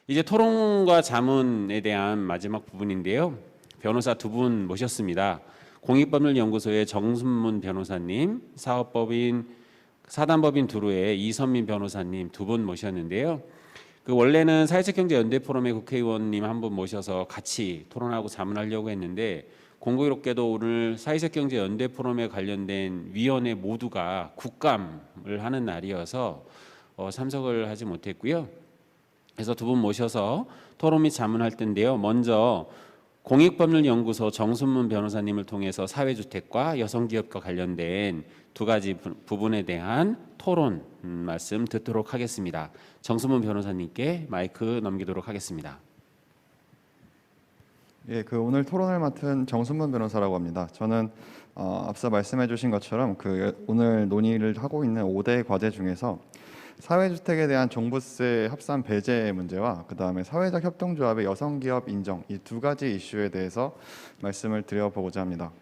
이제 토론과 자문에 대한 마지막 부분인데요. 변호사 두 분 모셨습니다. 공익법률연구소의 정순문 변호사님, 사단법인 두루의 이선민 변호사님 두 분 모셨는데요. 원래는 사회적경제연대포럼의 국회의원님 한 분 모셔서 같이 토론하고 자문하려고 했는데 공교롭게도 오늘 사회적경제연대포럼에 관련된 위원회 모두가 국감을 하는 날이어서 참석을 하지 못했고요. 그래서 두 분 모셔서 토론 및 자문할 텐데요. 먼저 공익법률연구소 정순문 변호사님을 통해서 사회주택과 여성기업과 관련된 두 가지 부분에 대한 토론 말씀 듣도록 하겠습니다. 정순문 변호사님께 마이크 넘기도록 하겠습니다. 예, 오늘 토론을 맡은 정순문 변호사라고 합니다. 저는 앞서 말씀해주신 것처럼 오늘 논의를 하고 있는 5대 과제 중에서 사회주택에 대한 종부세 합산 배제 문제와 그다음에 사회적 협동조합의 여성기업 인정, 이 두 가지 이슈에 대해서 말씀을 드려보고자 합니다.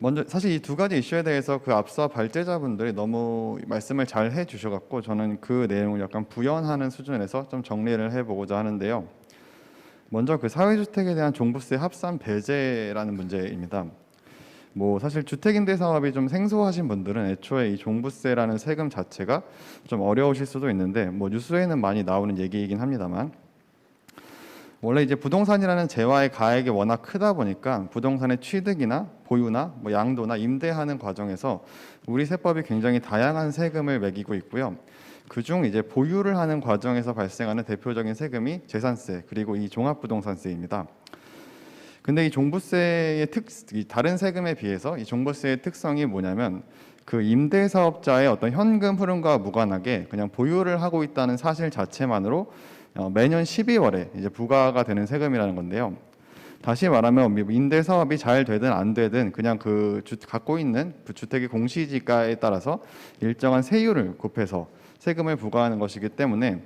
먼저 사실 이 두 가지 이슈에 대해서 앞서 발제자분들이 너무 말씀을 잘 해주셔갖고 저는 그 내용을 약간 부연하는 수준에서 좀 정리를 해보고자 하는데요. 먼저 사회주택에 대한 종부세 합산 배제라는 문제입니다. 사실 주택임대 사업이 좀 생소하신 분들은 애초에 이 종부세라는 세금 자체가 좀 어려우실 수도 있는데 뉴스에는 많이 나오는 얘기이긴 합니다만, 원래 이제 부동산이라는 재화의 가액이 워낙 크다 보니까 부동산의 취득이나 보유나 양도나 임대하는 과정에서 우리 세법이 굉장히 다양한 세금을 매기고 있고요. 그중 이제 보유를 하는 과정에서 발생하는 대표적인 세금이 재산세 그리고 이 종합부동산세입니다. 근데 이 종부세의 다른 세금에 비해서 이 종부세의 특성이 뭐냐면 임대사업자의 어떤 현금 흐름과 무관하게 그냥 보유를 하고 있다는 사실 자체만으로 매년 12월에 이제 부과가 되는 세금이라는 건데요. 다시 말하면 임대 사업이 잘 되든 안 되든 그냥 갖고 있는 주택의 공시지가에 따라서 일정한 세율을 곱해서 세금을 부과하는 것이기 때문에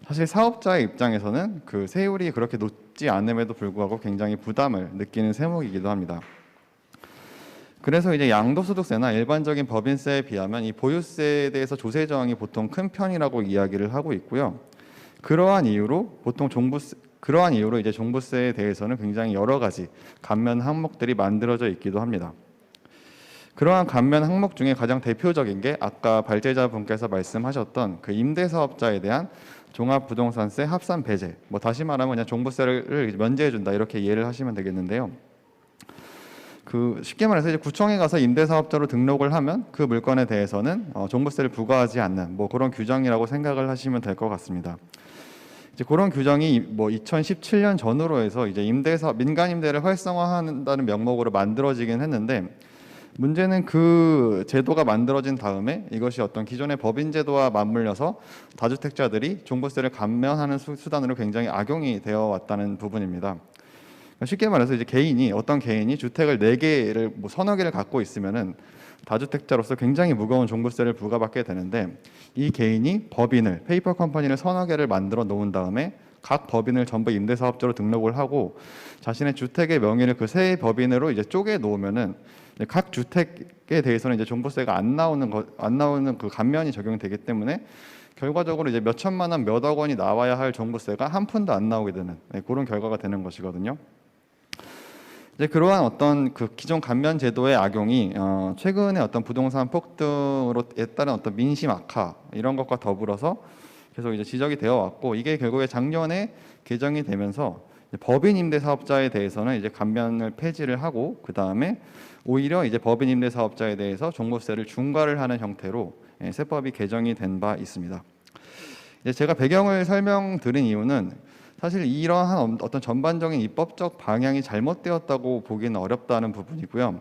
사실 사업자의 입장에서는 세율이 그렇게 높지 않음에도 불구하고 굉장히 부담을 느끼는 세목이기도 합니다. 그래서 이제 양도소득세나 일반적인 법인세에 비하면 이 보유세에 대해서 조세 저항이 보통 큰 편이라고 이야기를 하고 있고요. 그러한 이유로 이제 종부세에 대해서는 굉장히 여러 가지 감면 항목들이 만들어져 있기도 합니다. 그러한 감면 항목 중에 가장 대표적인 게 아까 발제자분께서 말씀하셨던 임대사업자에 대한 종합부동산세 합산 배제, 다시 말하면 그냥 종부세를 면제해준다 이렇게 이해를 하시면 되겠는데요. 쉽게 말해서 이제 구청에 가서 임대사업자로 등록을 하면 그 물건에 대해서는 종부세를 부과하지 않는 그런 규정이라고 생각을 하시면 될 것 같습니다. 이제 그런 규정이 2017년 전후로 해서 이제 민간 임대를 활성화한다는 명목으로 만들어지긴 했는데, 문제는 제도가 만들어진 다음에 이것이 어떤 기존의 법인 제도와 맞물려서 다주택자들이 종부세를 감면하는 수단으로 굉장히 악용이 되어 왔다는 부분입니다. 쉽게 말해서 이제 어떤 개인이 주택을 4개를 서너 개를 갖고 있으면은 다주택자로서 굉장히 무거운 종부세를 부과받게 되는데, 이 개인이 페이퍼 컴퍼니를 서너 개를 만들어 놓은 다음에 각 법인을 전부 임대사업자로 등록을 하고 자신의 주택의 명의를 세 법인으로 이제 쪼개 놓으면은 각 주택에 대해서는 이제 종부세가 안 나오는 감면이 적용되기 때문에 결과적으로 이제 몇 천만 원, 몇억 원이 나와야 할 종부세가 한 푼도 안 나오게 되는 그런 결과가 되는 것이거든요. 이제 그러한 어떤 기존 감면 제도의 악용이 최근에 어떤 부동산 폭등으로에 따른 어떤 민심 악화 이런 것과 더불어서 계속 이제 지적이 되어 왔고, 이게 결국에 작년에 개정이 되면서 법인 임대 사업자에 대해서는 이제 감면을 폐지를 하고 그 다음에 오히려 이제 법인 임대 사업자에 대해서 종부세를 중과를 하는 형태로 세법이 개정이 된 바 있습니다. 이제 제가 배경을 설명드린 이유는 사실 이러한 어떤 전반적인 입법적 방향이 잘못되었다고 보기는 어렵다는 부분이고요.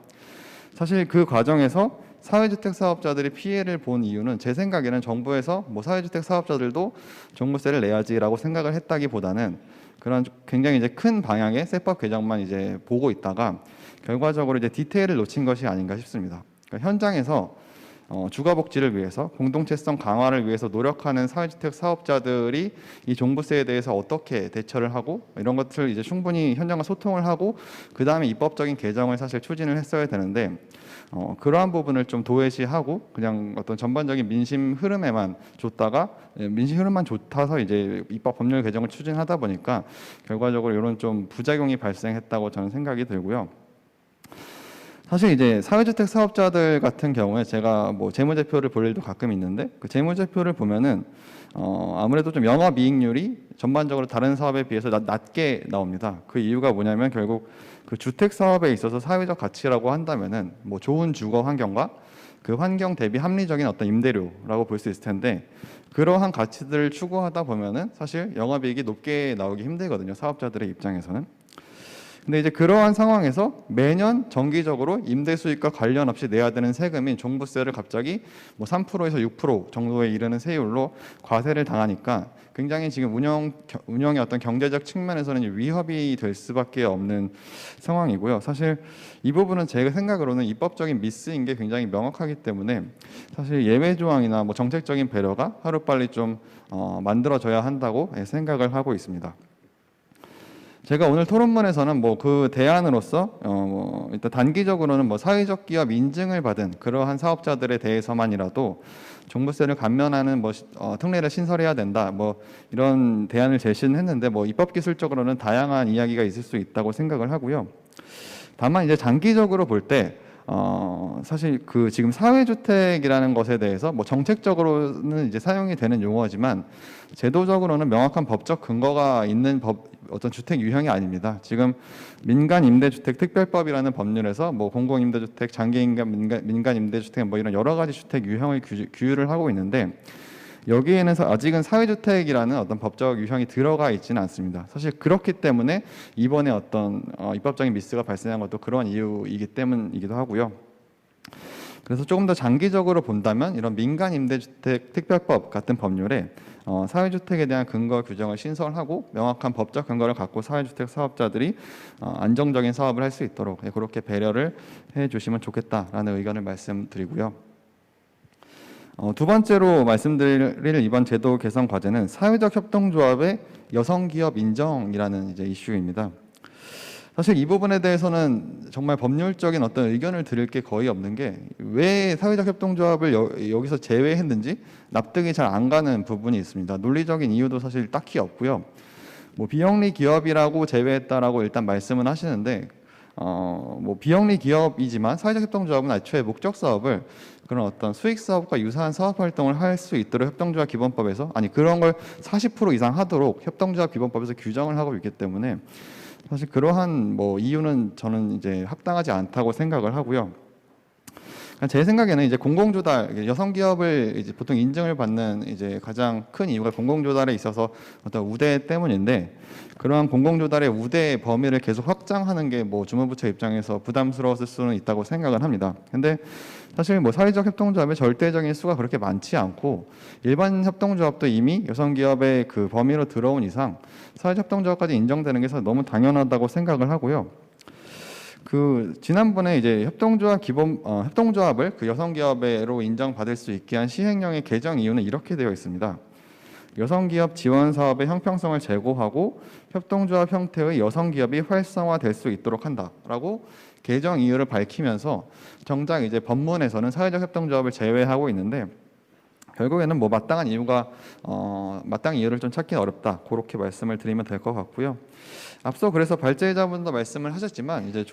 사실 그 과정에서 사회주택 사업자들이 피해를 본 이유는 제 생각에는 정부에서 사회주택 사업자들도 종부세를 내야지라고 생각을 했다기보다는 그런 굉장히 이제 큰 방향의 세법 개정만 이제 보고 있다가 결과적으로 이제 디테일을 놓친 것이 아닌가 싶습니다. 그러니까 현장에서 주거 복지를 위해서 공동체성 강화를 위해서 노력하는 사회주택 사업자들이 이 종부세에 대해서 어떻게 대처를 하고 이런 것을 이제 충분히 현장과 소통을 하고 그 다음에 입법적인 개정을 사실 추진을 했어야 되는데 그러한 부분을 좀 도외시하고 그냥 어떤 전반적인 민심 흐름에만 줬다가 민심 흐름만 좋다서 이제 입법 법률 개정을 추진하다 보니까 결과적으로 이런 좀 부작용이 발생했다고 저는 생각이 들고요. 사실 이제 사회주택 사업자들 같은 경우에 제가 뭐 재무제표를 볼 일도 가끔 있는데 그 재무제표를 보면은 아무래도 좀 영업이익률이 전반적으로 다른 사업에 비해서 낮게 나옵니다. 그 이유가 뭐냐면 결국 그 주택 사업에 있어서 사회적 가치라고 한다면은 뭐 좋은 주거 환경과 그 환경 대비 합리적인 어떤 임대료라고 볼 수 있을 텐데 그러한 가치들을 추구하다 보면은 사실 영업이익이 높게 나오기 힘들거든요. 사업자들의 입장에서는. 근데 이제 그러한 상황에서 매년 정기적으로 임대 수익과 관련 없이 내야 되는 세금인 종부세를 갑자기 뭐 3%에서 6% 정도에 이르는 세율로 과세를 당하니까 굉장히 지금 운영의 어떤 경제적 측면에서는 위협이 될 수밖에 없는 상황이고요. 사실 이 부분은 제가 생각으로는 입법적인 미스인 게 굉장히 명확하기 때문에 사실 예외 조항이나 뭐 정책적인 배려가 하루빨리 좀 만들어져야 한다고 생각을 하고 있습니다. 제가 오늘 토론문에서는 뭐 그 대안으로서 일단 단기적으로는 뭐 사회적 기업 인증을 받은 그러한 사업자들에 대해서만이라도 종부세를 감면하는 뭐 특례를 신설해야 된다 뭐 이런 대안을 제시는 했는데 뭐 입법 기술적으로는 다양한 이야기가 있을 수 있다고 생각을 하고요. 다만 이제 장기적으로 볼 때 사실 그 지금 사회주택이라는 것에 대해서 뭐 정책적으로는 이제 사용이 되는 용어지만 제도적으로는 명확한 법적 근거가 있는 어떤 주택 유형이 아닙니다. 지금 민간임대주택 특별법이라는 법률에서 뭐 공공임대주택, 민간임대주택 뭐 이런 여러 가지 주택 유형을 규율을 하고 있는데 여기에는 아직은 사회주택이라는 어떤 법적 유형이 들어가 있지는 않습니다. 사실 그렇기 때문에 이번에 어떤 입법적인 미스가 발생한 것도 그런 이유이기 때문이기도 하고요. 그래서 조금 더 장기적으로 본다면 이런 민간임대주택 특별법 같은 법률에 사회주택에 대한 근거 규정을 신설하고 명확한 법적 근거를 갖고 사회주택 사업자들이 안정적인 사업을 할 수 있도록 그렇게 배려를 해주시면 좋겠다라는 의견을 말씀드리고요. 두 번째로 말씀드릴 이번 제도 개선 과제는 사회적 협동조합의 여성기업 인정이라는 이제 이슈입니다. 사실 이 부분에 대해서는 정말 법률적인 어떤 의견을 드릴 게 거의 없는 게 왜 사회적 협동조합을 여기서 제외했는지 납득이 잘 안 가는 부분이 있습니다. 논리적인 이유도 사실 딱히 없고요. 뭐 비영리 기업이라고 제외했다라고 일단 말씀은 하시는데 뭐 비영리 기업이지만 사회적 협동조합은 애초에 목적 사업을 그런 어떤 수익 사업과 유사한 사업 활동을 할 수 있도록 협동조합 기본법에서 그런 걸 40% 이상 하도록 협동조합 기본법에서 규정을 하고 있기 때문에 사실 그러한 뭐 이유는 저는 이제 합당하지 않다고 생각을 하고요. 제 생각에는 이제 공공조달 여성 기업을 이제 보통 인증을 받는 이제 가장 큰 이유가 공공조달에 있어서 어떤 우대 때문인데 그러한 공공조달의 우대 범위를 계속 확장하는 게 뭐 주무부처 입장에서 부담스러웠을 수는 있다고 생각을 합니다. 근데 사실 뭐 사회적 협동조합의 절대적인 수가 그렇게 많지 않고 일반 협동조합도 이미 여성 기업의 그 범위로 들어온 이상 사회적 협동조합까지 인정되는 게 너무 당연하다고 생각을 하고요. 그 지난번에 이제 협동조합을 그 여성 기업으로 인정받을 수 있게 한 시행령의 개정 이유는 이렇게 되어 있습니다. 여성 기업 지원 사업의 형평성을 제고하고 협동조합 형태의 여성 기업이 활성화될 수 있도록 한다라고 개정 이유를 밝히면서 정작 이제 법문에서는 사회적 협동조합을 제외하고 있는데 결국에는 뭐 마땅한 이유를 좀 찾기 어렵다 그렇게 말씀을 드리면 될 것 같고요. 앞서 그래서 발제자분도 말씀을 하셨지만 이제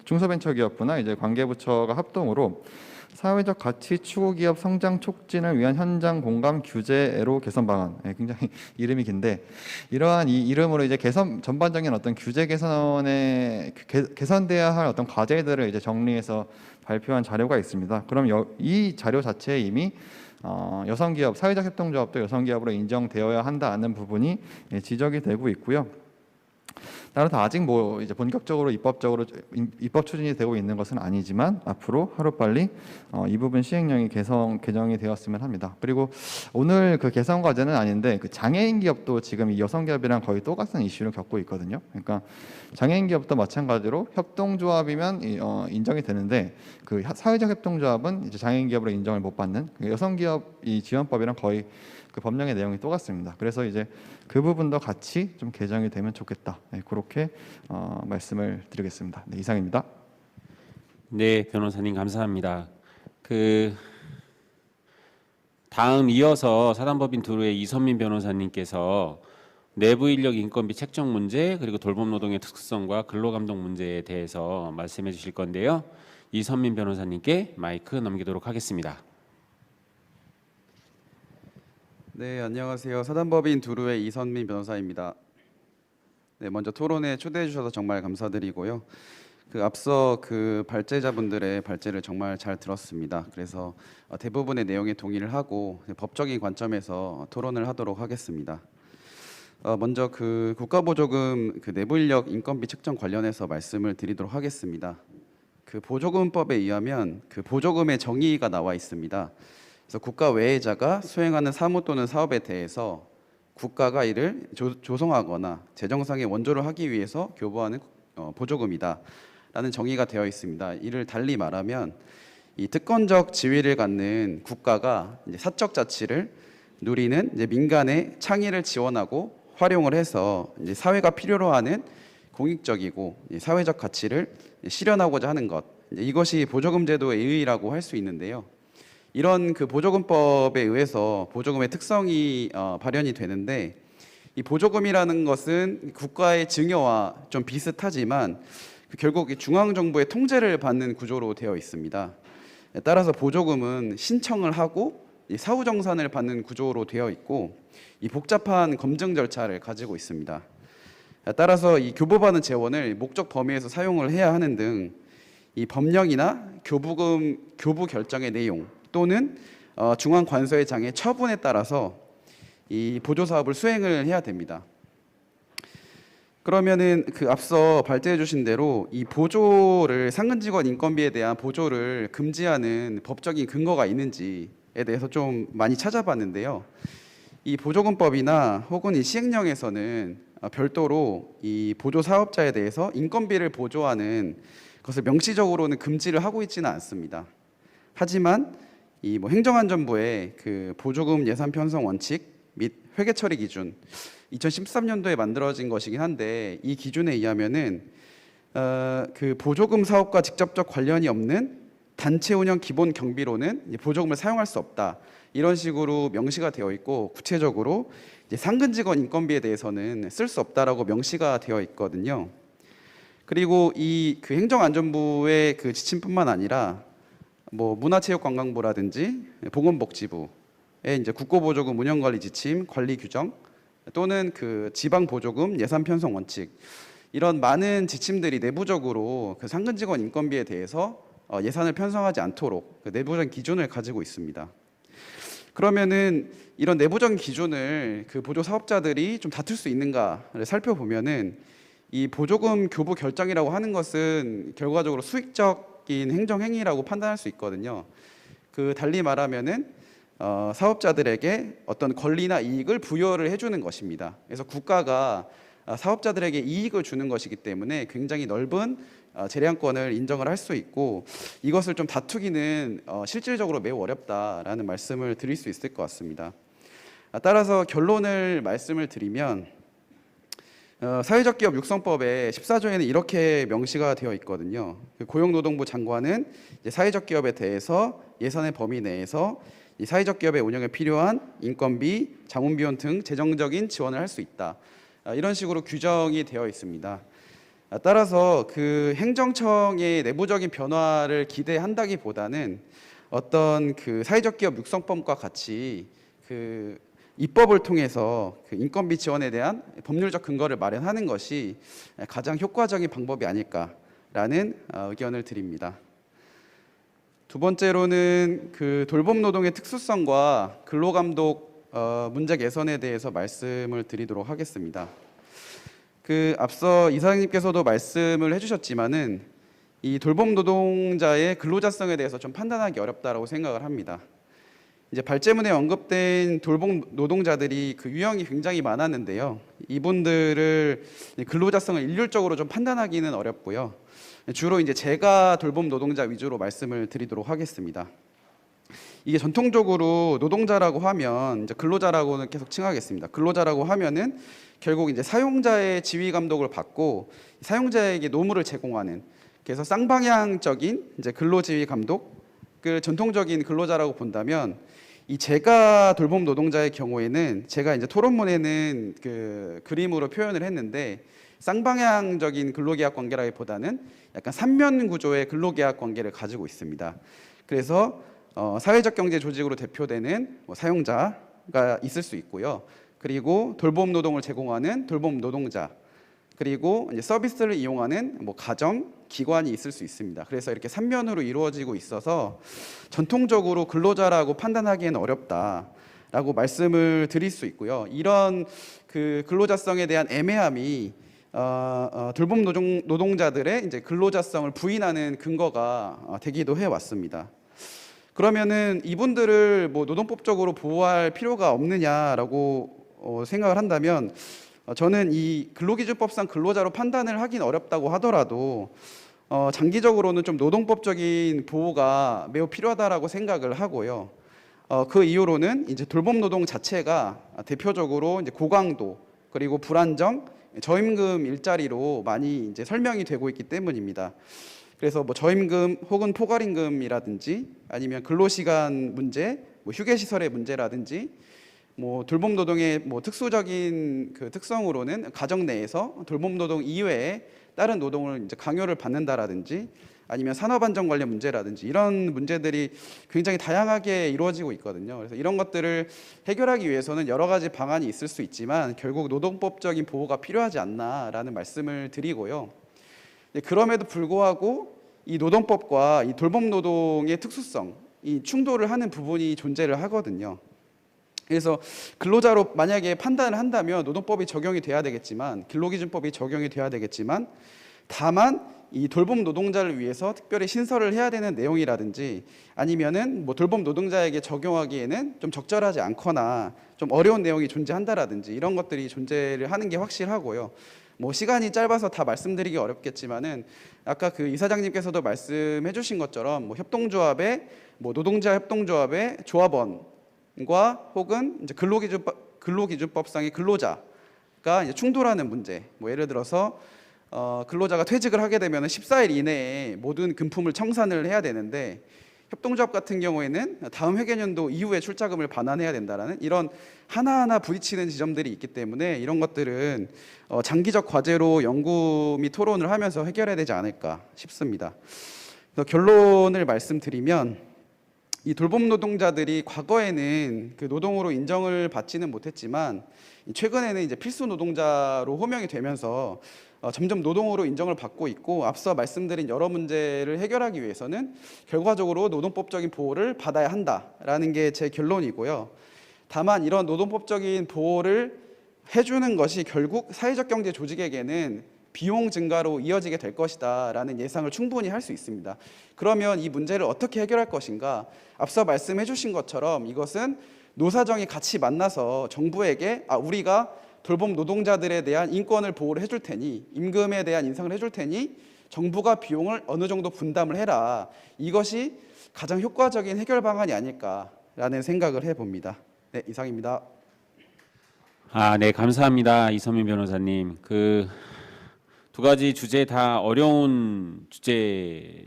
중소벤처기업부나 이제 관계부처가 합동으로 사회적 가치 추구 기업 성장 촉진을 위한 현장 공감 규제로 개선 방안, 굉장히 이름이 긴데 이러한 이 이름으로 이제 전반적인 어떤 규제 개선에 개선돼야 할 어떤 과제들을 이제 정리해서 발표한 자료가 있습니다. 그럼 이 자료 자체에 이미 여성기업 사회적 협동조합도 여성기업으로 인정되어야 한다는 부분이 지적이 되고 있고요. 따라서 아직 뭐 이제 본격적으로 입법 추진이 되고 있는 것은 아니지만 앞으로 하루빨리 이 부분 시행령이 개정이 되었으면 합니다. 그리고 오늘 그 개선 과제는 아닌데 그 장애인 기업도 지금 이 여성 기업이랑 거의 똑같은 이슈를 겪고 있거든요. 그러니까 장애인 기업도 마찬가지로 협동조합이면 인정이 되는데 그 사회적 협동조합은 이제 장애인 기업으로 인정을 못 받는 그 여성 기업 이 지원법이랑 거의 그 법령의 내용이 똑같습니다. 그래서 이제 그 부분도 같이 좀 개정이 되면 좋겠다. 네, 그렇게 말씀을 드리겠습니다. 네, 이상입니다. 네, 변호사님 감사합니다. 그 다음 이어서 사단법인 두루의 이선민 변호사님께서 내부 인력 인건비 책정 문제 그리고 돌봄 노동의 특수성과 근로감독 문제에 대해서 말씀해 주실 건데요. 이선민 변호사님께 마이크 넘기도록 하겠습니다. 네, 안녕하세요. 사단법인 두루의 이선민 변호사입니다. 네, 먼저 토론에 초대해 주셔서 정말 감사드리고요. 앞서 발제자분들의 발제를 정말 잘 들었습니다. 그래서 대부분의 내용에 동의를 하고 법적인 관점에서 토론을 하도록 하겠습니다. 먼저 국가보조금 내부인력 인건비 책정 관련해서 말씀을 드리도록 하겠습니다. 보조금법에 의하면 보조금의 정의가 나와 있습니다. 그래서 국가 외의자가 수행하는 사무 또는 사업에 대해서 국가가 이를 조성하거나 재정상의 원조를 하기 위해서 교부하는 보조금이다 라는 정의가 되어 있습니다. 이를 달리 말하면 이 특권적 지위를 갖는 국가가 이제 사적 자치를 누리는 이제 민간의 창의를 지원하고 활용을 해서 이제 사회가 필요로 하는 공익적이고 사회적 가치를 실현하고자 하는 것, 이것이 보조금 제도의 의의라고 할 수 있는데요. 이런 보조금법에 의해서 보조금의 특성이 발현이 되는데, 이 보조금이라는 것은 국가의 증여와 좀 비슷하지만 결국 중앙 정부의 통제를 받는 구조로 되어 있습니다. 따라서 보조금은 신청을 하고 사후 정산을 받는 구조로 되어 있고 이 복잡한 검증 절차를 가지고 있습니다. 따라서 이 교부받은 재원을 목적 범위에서 사용을 해야 하는 등 이 법령이나 교부 결정의 내용 또는 중앙 관서의 장의 처분에 따라서 이 보조 사업을 수행을 해야 됩니다. 그러면은 앞서 발제해 주신 대로 이 보조를 상근 직원 인건비에 대한 보조를 금지하는 법적인 근거가 있는지에 대해서 좀 많이 찾아봤는데요. 이 보조금법이나 혹은 이 시행령에서는 별도로 이 보조 사업자에 대해서 인건비를 보조하는 것을 명시적으로는 금지를 하고 있지는 않습니다. 하지만 이 행정안전부의 보조금 예산 편성 원칙 및 회계 처리 기준 2013년도에 만들어진 것이긴 한데, 이 기준에 의하면은 보조금 사업과 직접적 관련이 없는 단체 운영 기본 경비로는 보조금을 사용할 수 없다, 이런 식으로 명시가 되어 있고, 구체적으로 이제 상근 직원 인건비에 대해서는 쓸 수 없다라고 명시가 되어 있거든요. 그리고 이 행정안전부의 지침뿐만 아니라 문화체육관광부라든지 보건복지부의 이제 국고보조금 운영관리 지침, 관리 규정 또는 지방보조금 예산 편성 원칙, 이런 많은 지침들이 내부적으로 상근 직원 인건비에 대해서 예산을 편성하지 않도록 내부적인 기준을 가지고 있습니다. 그러면은 이런 내부적인 기준을 보조 사업자들이 좀 다툴 수 있는가를 살펴보면은 이 보조금 교부 결정이라고 하는 것은 결과적으로 수익적인 행정 행위라고 판단할 수 있거든요. 달리 말하면은 사업자들에게 어떤 권리나 이익을 부여를 해주는 것입니다. 그래서 국가가 사업자들에게 이익을 주는 것이기 때문에 굉장히 넓은 재량권을 인정을 할 수 있고, 이것을 좀 다투기는 실질적으로 매우 어렵다라는 말씀을 드릴 수 있을 것 같습니다. 따라서 결론을 말씀을 드리면 사회적 기업 육성법의 14조에는 이렇게 명시가 되어 있거든요. 고용노동부 장관은 사회적 기업에 대해서 예산의 범위 내에서 이 사회적 기업의 운영에 필요한 인건비, 자문비용 등 재정적인 지원을 할 수 있다, 이런 식으로 규정이 되어 있습니다. 따라서 행정청의 내부적인 변화를 기대한다기보다는 어떤 사회적 기업 육성법과 같이 입법을 통해서 인건비 지원에 대한 법률적 근거를 마련하는 것이 가장 효과적인 방법이 아닐까라는 의견을 드립니다. 두 번째로는 돌봄 노동의 특수성과 근로감독 문제 개선에 대해서 말씀을 드리도록 하겠습니다. 그 앞서 이사장님께서도 말씀을 해주셨지만은 이 돌봄 노동자의 근로자성에 대해서 좀 판단하기 어렵다라고 생각을 합니다. 이제 발제문에 언급된 돌봄 노동자들이 그 유형이 굉장히 많았는데요. 이분들을 근로자성을 일률적으로 좀 판단하기는 어렵고요. 주로 이제 제가 돌봄 노동자 위주로 말씀을 드리도록 하겠습니다. 이게 전통적으로 노동자라고 하면 이제 근로자라고는 계속 칭하겠습니다. 근로자라고 하면은 결국 이제 사용자의 지휘 감독을 받고 사용자에게 노무를 제공하는, 그래서 쌍방향적인 이제 근로 지휘 감독을 전통적인 근로자라고 본다면, 이 제가 돌봄 노동자의 경우에는 제가 이제 토론문에는 그 그림으로 표현을 했는데, 쌍방향적인 근로계약 관계라기보다는 약간 삼면 구조의 근로계약 관계를 가지고 있습니다. 그래서 사회적 경제 조직으로 대표되는 사용자가 있을 수 있고요. 그리고 돌봄 노동을 제공하는 돌봄 노동자, 그리고 이제 서비스를 이용하는 가정, 기관이 있을 수 있습니다. 그래서 이렇게 삼면으로 이루어지고 있어서 전통적으로 근로자라고 판단하기에는 어렵다라고 말씀을 드릴 수 있고요. 이런 그 근로자성에 대한 애매함이 돌봄 노동자들의 이제 근로자성을 부인하는 근거가 되기도 해 왔습니다. 그러면은 이분들을 노동법적으로 보호할 필요가 없느냐라고 생각을 한다면, 저는 이 근로기준법상 근로자로 판단을 하긴 어렵다고 하더라도 장기적으로는 좀 노동법적인 보호가 매우 필요하다라고 생각을 하고요. 그 이유로는 이제 돌봄 노동 자체가 대표적으로 이제 고강도 그리고 불안정, 저임금 일자리로 많이 이제 설명이 되고 있기 때문입니다. 그래서 저임금 혹은 포괄임금이라든지 아니면 근로시간 문제, 휴게시설의 문제라든지 돌봄 노동의 특수적인 그 특성으로는 가정 내에서 돌봄 노동 이외에 다른 노동을 이제 강요를 받는다라든지 아니면 산업안전 관련 문제라든지 이런 문제들이 굉장히 다양하게 이루어지고 있거든요. 그래서 이런 것들을 해결하기 위해서는 여러 가지 방안이 있을 수 있지만 결국 노동법적인 보호가 필요하지 않나라는 말씀을 드리고요. 그럼에도 불구하고 이 노동법과 이 돌봄 노동의 특수성, 이 충돌을 하는 부분이 존재를 하거든요. 그래서 근로자로 만약에 판단을 한다면 노동법이 적용이 돼야 되겠지만, 근로기준법이 적용이 돼야 되겠지만, 다만 이 돌봄 노동자를 위해서 특별히 신설을 해야 되는 내용이라든지 아니면은 돌봄 노동자에게 적용하기에는 좀 적절하지 않거나 좀 어려운 내용이 존재한다라든지 이런 것들이 존재를 하는 게 확실하고요. 시간이 짧아서 다 말씀드리기 어렵겠지만은 아까 그 이사장님께서도 말씀해 주신 것처럼 협동조합의 노동자 협동조합의 조합원과 혹은 이제 근로기준법상의 근로자가 이제 충돌하는 문제, 예를 들어서 근로자가 퇴직을 하게 되면 14일 이내에 모든 금품을 청산을 해야 되는데 협동조합 같은 경우에는 다음 회계년도 이후에 출자금을 반환해야 된다라는 이런 하나하나 부딪히는 지점들이 있기 때문에 이런 것들은 장기적 과제로 연구 및 토론을 하면서 해결해야 되지 않을까 싶습니다. 그래서 결론을 말씀드리면, 이 돌봄 노동자들이 과거에는 그 노동으로 인정을 받지는 못했지만 최근에는 이제 필수 노동자로 호명이 되면서 점점 노동으로 인정을 받고 있고, 앞서 말씀드린 여러 문제를 해결하기 위해서는 결과적으로 노동법적인 보호를 받아야 한다라는 게 제 결론이고요. 다만 이런 노동법적인 보호를 해주는 것이 결국 사회적 경제 조직에게는 비용 증가로 이어지게 될 것이다라는 예상을 충분히 할 수 있습니다. 그러면 이 문제를 어떻게 해결할 것인가? 앞서 말씀해 주신 것처럼 이것은 노사정이 같이 만나서 정부에게 우리가 돌봄 노동자들에 대한 인권을 보호를 해줄 테니, 임금에 대한 인상을 해줄 테니 정부가 비용을 어느 정도 분담을 해라. 이것이 가장 효과적인 해결 방안이 아닐까라는 생각을 해봅니다. 네, 이상입니다. 네, 감사합니다. 이선민 변호사님. 그 두 가지 주제 다 어려운 주제죠.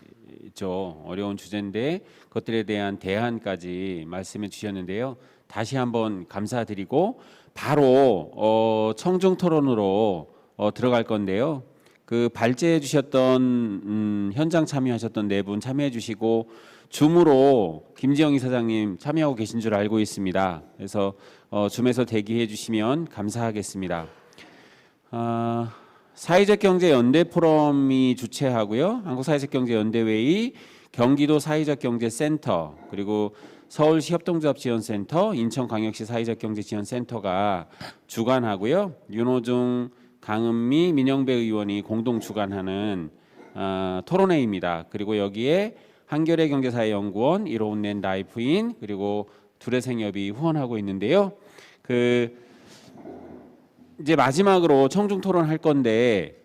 어려운 주제인데 그것들에 대한 대안까지 말씀해 주셨는데요. 다시 한번 감사드리고 바로 청중 토론으로 들어갈 건데요. 그 발제해 주셨던 현장 참여하셨던 네 분 참여해 주시고 줌으로 김지영 이사장님 참여하고 계신 줄 알고 있습니다. 그래서 줌에서 대기해 주시면 감사하겠습니다. 사회적경제연대 포럼이 주최하고요. 한국사회적경제연대회의, 경기도 사회적경제센터, 그리고 서울시 협동조합지원센터, 인천광역시 사회적경제지원센터가 주관하고요. 윤호중 강은미, 민영배 의원이 공동 주관하는 토론회입니다. 그리고 여기에 한겨레 경제사회연구원, 이로운넷 라이프인 그리고 두레생협이 후원하고 있는데요. 이제 마지막으로 청중 토론할 건데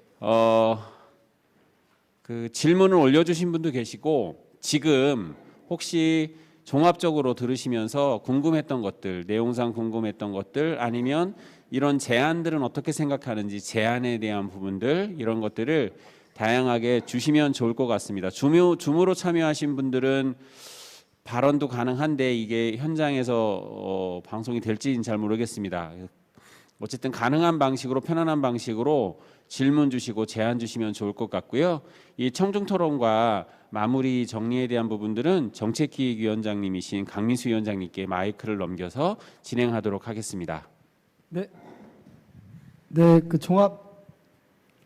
질문을 올려주신 분도 계시고 지금 혹시 종합적으로 들으시면서 궁금했던 것들, 내용상 궁금했던 것들 아니면 이런 제안들은 어떻게 생각하는지 제안에 대한 부분들 이런 것들을 다양하게 주시면 좋을 것 같습니다. 줌으로 참여하신 분들은 발언도 가능한데 이게 현장에서 방송이 될지는 잘 모르겠습니다. 어쨌든 가능한 방식으로 편안한 방식으로 질문 주시고 제안 주시면 좋을 것 같고요. 이 청중 토론과 마무리 정리에 대한 부분들은 정책기획위원장님이신 강민수 위원장님께 마이크를 넘겨서 진행하도록 하겠습니다. 네, 그 종합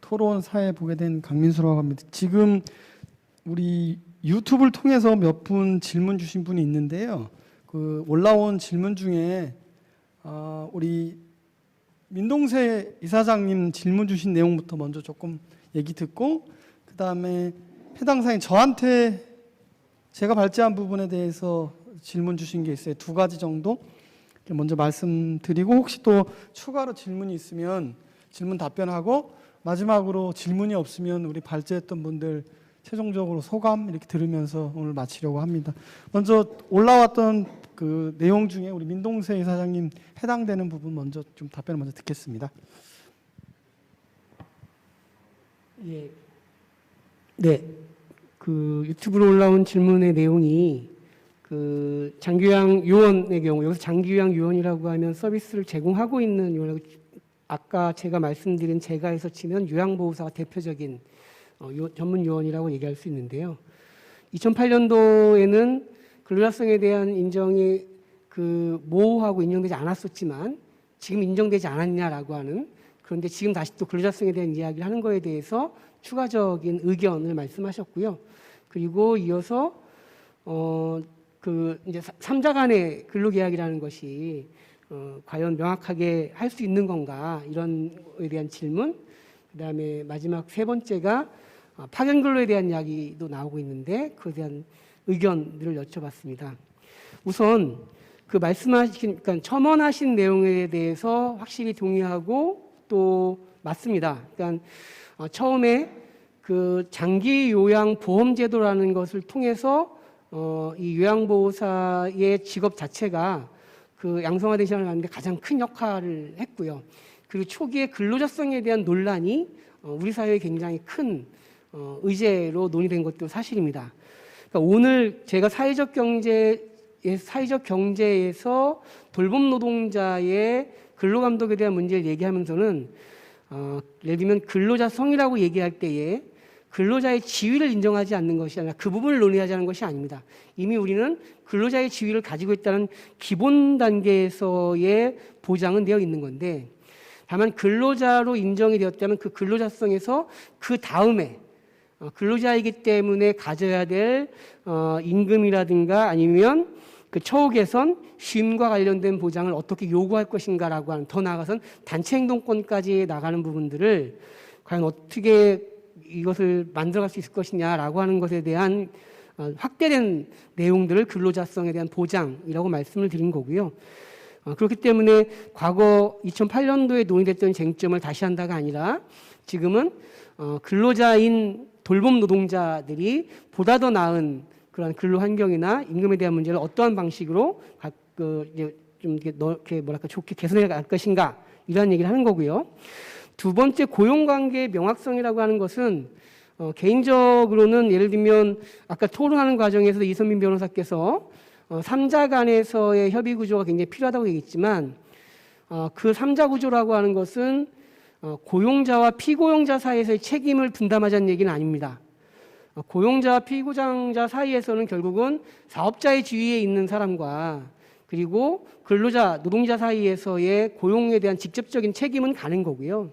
토론 사회 보게 된 강민수라고 합니다. 지금 우리 유튜브를 통해서 몇 분 질문 주신 분이 있는데요. 그 올라온 질문 중에 우리 민동세 이사장님 질문 주신 내용부터 먼저 조금 얘기 듣고 그 다음에 해당 사항 저한테 제가 발제한 부분에 대해서 질문 주신 게 있어요. 2가지 정도 먼저 말씀드리고 혹시 또 추가로 질문이 있으면 질문 답변하고 마지막으로 질문이 없으면 우리 발제했던 분들 최종적으로 소감 이렇게 들으면서 오늘 마치려고 합니다. 먼저 올라왔던 그 내용 중에 우리 민동세 이사장님 해당되는 부분 먼저 좀 답변을 먼저 듣겠습니다. 예. 네. 그 유튜브로 올라온 질문의 내용이 그 장규양 요원의 경우 여기서 장규양 요원이라고 하면 서비스를 제공하고 있는 요원이라고 아까 제가 말씀드린 제가에서 치면 요양보호사가 대표적인 전문 요원이라고 얘기할 수 있는데요. 2008년도에는 근로자성에 대한 인정이 그 모호하고 인정되지 않았었지만 지금 인정되지 않았냐라고 하는 그런데 지금 다시 또 근로자성에 대한 이야기를 하는 거에 대해서 추가적인 의견을 말씀하셨고요. 그리고 이어서 그 이제 3자 간의 근로계약이라는 것이 과연 명확하게 할 수 있는 건가 이런 거에 대한 질문. 그다음에 마지막 3번째가 파견 근로에 대한 이야기도 나오고 있는데 그에 대한 의견들을 여쭤봤습니다. 우선 그 말씀하신 그러니까 첨언하신 내용에 대해서 확실히 동의하고 또 맞습니다. 그러니까 처음에 그 장기 요양 보험 제도라는 것을 통해서 이 요양보호사의 직업 자체가 그 양성화 대상을 하는데 가장 큰 역할을 했고요. 그리고 초기에 근로자성에 대한 논란이 우리 사회에 굉장히 큰 의제로 논의된 것도 사실입니다. 그러니까 오늘 제가 사회적 경제에서 돌봄 노동자의 근로감독에 대한 문제를 얘기하면서는 예를 들면 근로자성이라고 얘기할 때에 근로자의 지위를 인정하지 않는 것이 아니라 그 부분을 논의하자는 것이 아닙니다. 이미 우리는 근로자의 지위를 가지고 있다는 기본 단계에서의 보장은 되어 있는 건데 다만 근로자로 인정이 되었다면 그 근로자성에서 그 다음에 근로자이기 때문에 가져야 될 임금이라든가 아니면 그 처우 개선, 쉼과 관련된 보장을 어떻게 요구할 것인가라고 하는 더 나아가서는 단체 행동권까지 나가는 부분들을 과연 어떻게 이것을 만들어갈 수 있을 것이냐라고 하는 것에 대한 확대된 내용들을 근로자성에 대한 보장이라고 말씀을 드린 거고요. 그렇기 때문에 과거 2008년도에 논의됐던 쟁점을 다시 한다가 아니라 지금은 근로자인 돌봄 노동자들이 보다 더 나은 그런 근로 환경이나 임금에 대한 문제를 어떠한 방식으로 좀 이렇게 뭐랄까 좋게 개선해 갈 것인가 이런 얘기를 하는 거고요. 2번째 고용관계의 명확성이라고 하는 것은 개인적으로는 예를 들면 아까 토론하는 과정에서 이선민 변호사께서 3자 간에서의 협의 구조가 굉장히 필요하다고 얘기했지만 그 3자 구조라고 하는 것은 고용자와 피고용자 사이에서의 책임을 분담하자는 얘기는 아닙니다. 고용자와 피고용자 사이에서는 결국은 사업자의 지위에 있는 사람과 그리고 근로자, 노동자 사이에서의 고용에 대한 직접적인 책임은 가는 거고요.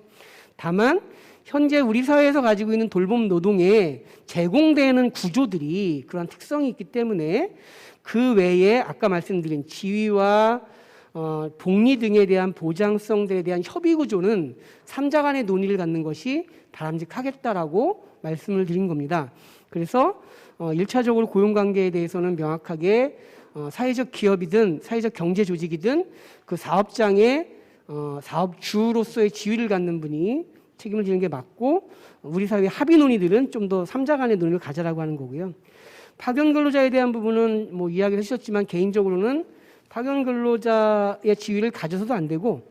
다만 현재 우리 사회에서 가지고 있는 돌봄 노동에 제공되는 구조들이 그러한 특성이 있기 때문에 그 외에 아까 말씀드린 지위와 복리 등에 대한 보장성들에 대한 협의 구조는 3자 간의 논의를 갖는 것이 바람직하겠다라고 말씀을 드린 겁니다. 그래서 1차적으로 고용관계에 대해서는 명확하게 사회적 기업이든 사회적 경제 조직이든 그 사업장의 사업주로서의 지위를 갖는 분이 책임을 지는 게 맞고, 우리 사회 합의 논의들은 좀 더 3자 간의 논의를 가져라고 하는 거고요. 파견 근로자에 대한 부분은 뭐 이야기를 하셨지만 개인적으로는 파견 근로자의 지위를 가져서도 안 되고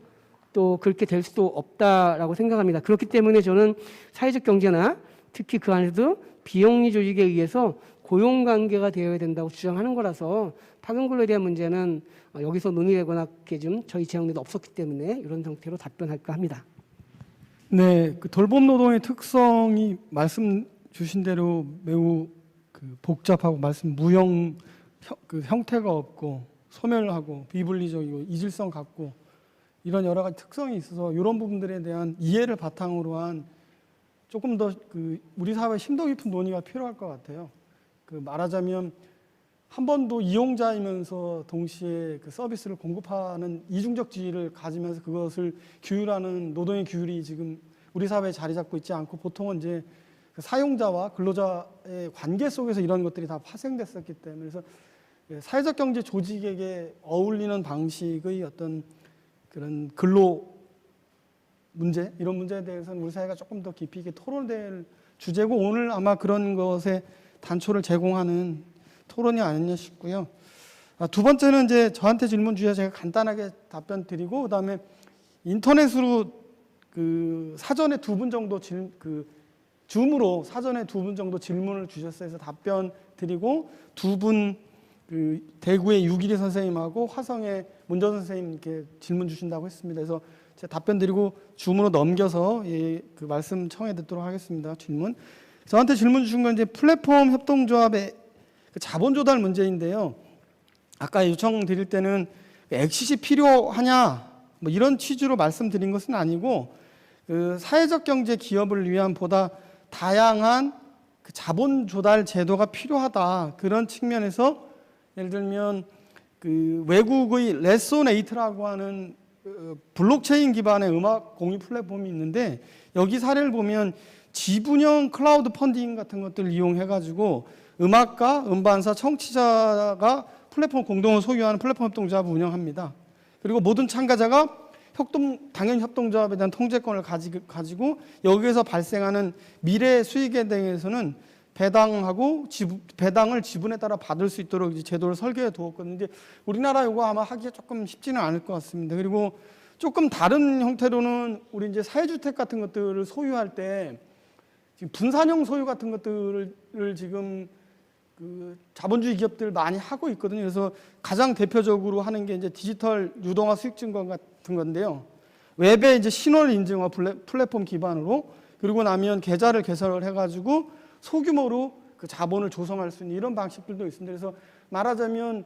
또 그렇게 될 수도 없다라고 생각합니다. 그렇기 때문에 저는 사회적 경제나 특히 그 안에서도 비영리 조직에 의해서 고용관계가 되어야 된다고 주장하는 거라서 파견 근로에 대한 문제는 여기서 논의되거나 이렇게 좀 저희 제안에도 없었기 때문에 이런 형태로 답변할까 합니다. 네, 그 돌봄 노동의 특성이 말씀 주신 대로 매우 그 복잡하고 말씀 무형 그 형태가 없고 소멸하고 비분리적이고 이질성 갖고 이런 여러 가지 특성이 있어서 이런 부분들에 대한 이해를 바탕으로 한 조금 더 그 우리 사회 심도 깊은 논의가 필요할 것 같아요. 그 말하자면 한 번도 이용자이면서 동시에 그 서비스를 공급하는 이중적 지위를 가지면서 그것을 규율하는 노동의 규율이 지금 우리 사회에 자리 잡고 있지 않고 보통은 이제 그 사용자와 근로자의 관계 속에서 이런 것들이 다 파생됐었기 때문에 그래서 사회적 경제 조직에게 어울리는 방식의 어떤 그런 근로 문제 이런 문제에 대해서는 우리 사회가 조금 더 깊이 있게 토론될 주제고 오늘 아마 그런 것에 단초를 제공하는 토론이 아니냐 싶고요. 두 번째는 이제 저한테 질문 주셔서 제가 간단하게 답변 드리고 그다음에 인터넷으로 그 사전에 2분 정도 줌으로 사전에 2분 정도 질문을 주셨어요. 그래서 답변 드리고 2분 그 대구의 유기리 선생님하고 화성의 문전 선생님 이렇게 질문 주신다고 했습니다. 그래서 제가 답변 드리고 줌으로 넘겨서 그 말씀 청해 듣도록 하겠습니다. 질문. 저한테 질문 주신 건 이제 플랫폼 협동조합의 그 자본 조달 문제인데요. 아까 요청 드릴 때는 엑싯이 필요하냐 뭐 이런 취지로 말씀드린 것은 아니고 그 사회적 경제 기업을 위한 보다 다양한 그 자본 조달 제도가 필요하다 그런 측면에서 예를 들면 그 외국의 레소네이트라고 하는 블록체인 기반의 음악 공유 플랫폼이 있는데 여기 사례를 보면 지분형 클라우드 펀딩 같은 것들을 이용해 가지고 음악가, 음반사, 청취자가 플랫폼 공동을 소유하는 플랫폼 협동조합을 운영합니다. 그리고 모든 참가자가 당연 협동조합에 대한 통제권을 가지고 여기에서 발생하는 미래 수익에 대해서는 배당을 지분에 따라 받을 수 있도록 이제 제도를 설계해 두었거든요. 이제 우리나라 이거 아마 하기가 조금 쉽지는 않을 것 같습니다. 그리고 조금 다른 형태로는 우리 이제 사회주택 같은 것들을 소유할 때 지금 분산형 소유 같은 것들을 지금 그 자본주의 기업들 많이 하고 있거든요. 그래서 가장 대표적으로 하는 게 이제 디지털 유동화 수익증권 같은 건데요. 웹에 이제 신원 인증화 플랫폼 기반으로 그리고 나면 계좌를 개설을 해가지고 소규모로 그 자본을 조성할 수 있는 이런 방식들도 있습니다. 그래서 말하자면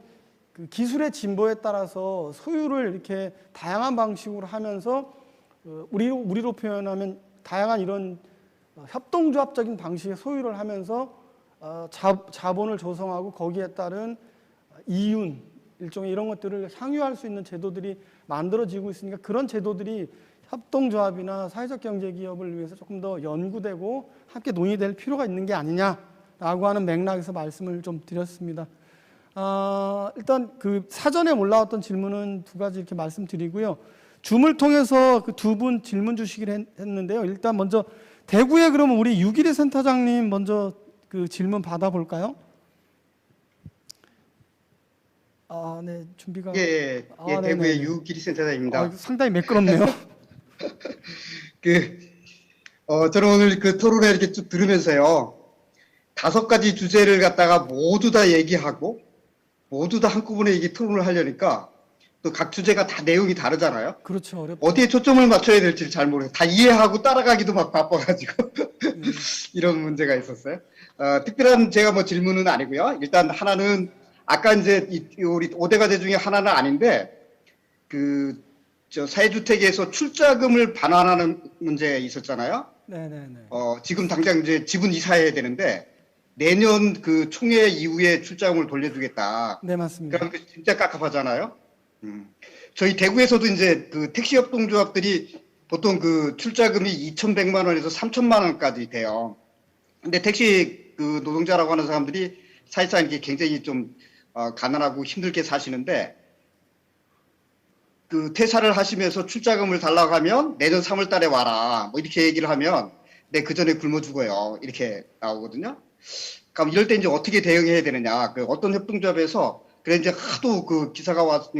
그 기술의 진보에 따라서 소유를 이렇게 다양한 방식으로 하면서 우리로 표현하면 다양한 이런 협동조합적인 방식의 소유를 하면서 자본을 조성하고 거기에 따른 이윤 일종의 이런 것들을 향유할 수 있는 제도들이 만들어지고 있으니까 그런 제도들이 협동조합이나 사회적 경제기업을 위해서 조금 더 연구되고 함께 논의될 필요가 있는 게 아니냐라고 하는 맥락에서 말씀을 좀 드렸습니다. 일단 그 사전에 올라왔던 질문은 2가지 이렇게 말씀드리고요. 줌을 통해서 그 2분 질문 주시기로 했는데요. 일단 먼저 대구에 그러면 우리 유기리 센터장님 먼저 그 질문 받아볼까요? 네, 준비가. 예, 대구의 유기리 센터장입니다. 상당히 매끄럽네요. 저는 오늘 그 토론회 이렇게 쭉 들으면서요, 5가지 주제를 갖다가 모두 다 얘기하고, 모두 다 한꺼번에 이게 토론을 하려니까, 또 각 주제가 다 내용이 다르잖아요. 그렇죠, 어렵죠. 어디에 초점을 맞춰야 될지 잘 모르겠어요. 다 이해하고 따라가기도 막 바빠가지고, 이런 문제가 있었어요. 특별한 제가 뭐 질문은 아니고요. 일단 하나는, 아까 이제 우리 5대 과제 중에 하나는 아닌데, 사회주택에서 출자금을 반환하는 문제 있었잖아요. 네네네. 지금 당장 이제 지분 이사해야 되는데, 내년 그 총회 이후에 출자금을 돌려주겠다. 네, 맞습니다. 그럼 진짜 깝깝하잖아요. 저희 대구에서도 이제 그 택시 협동조합들이 보통 그 출자금이 2,100만 원에서 3,000만 원까지 돼요. 근데 택시 그 노동자라고 하는 사람들이 사실상 이게 굉장히 좀 가난하고 힘들게 사시는데 그 퇴사를 하시면서 출자금을 달라고 하면 내년 3월 달에 와라. 뭐 이렇게 얘기를 하면 네, 그 전에 굶어 죽어요. 이렇게 나오거든요. 그럼 이럴 때 이제 어떻게 대응해야 되느냐. 그 어떤 협동조합에서 그래 이제 하도 그 기사가 와서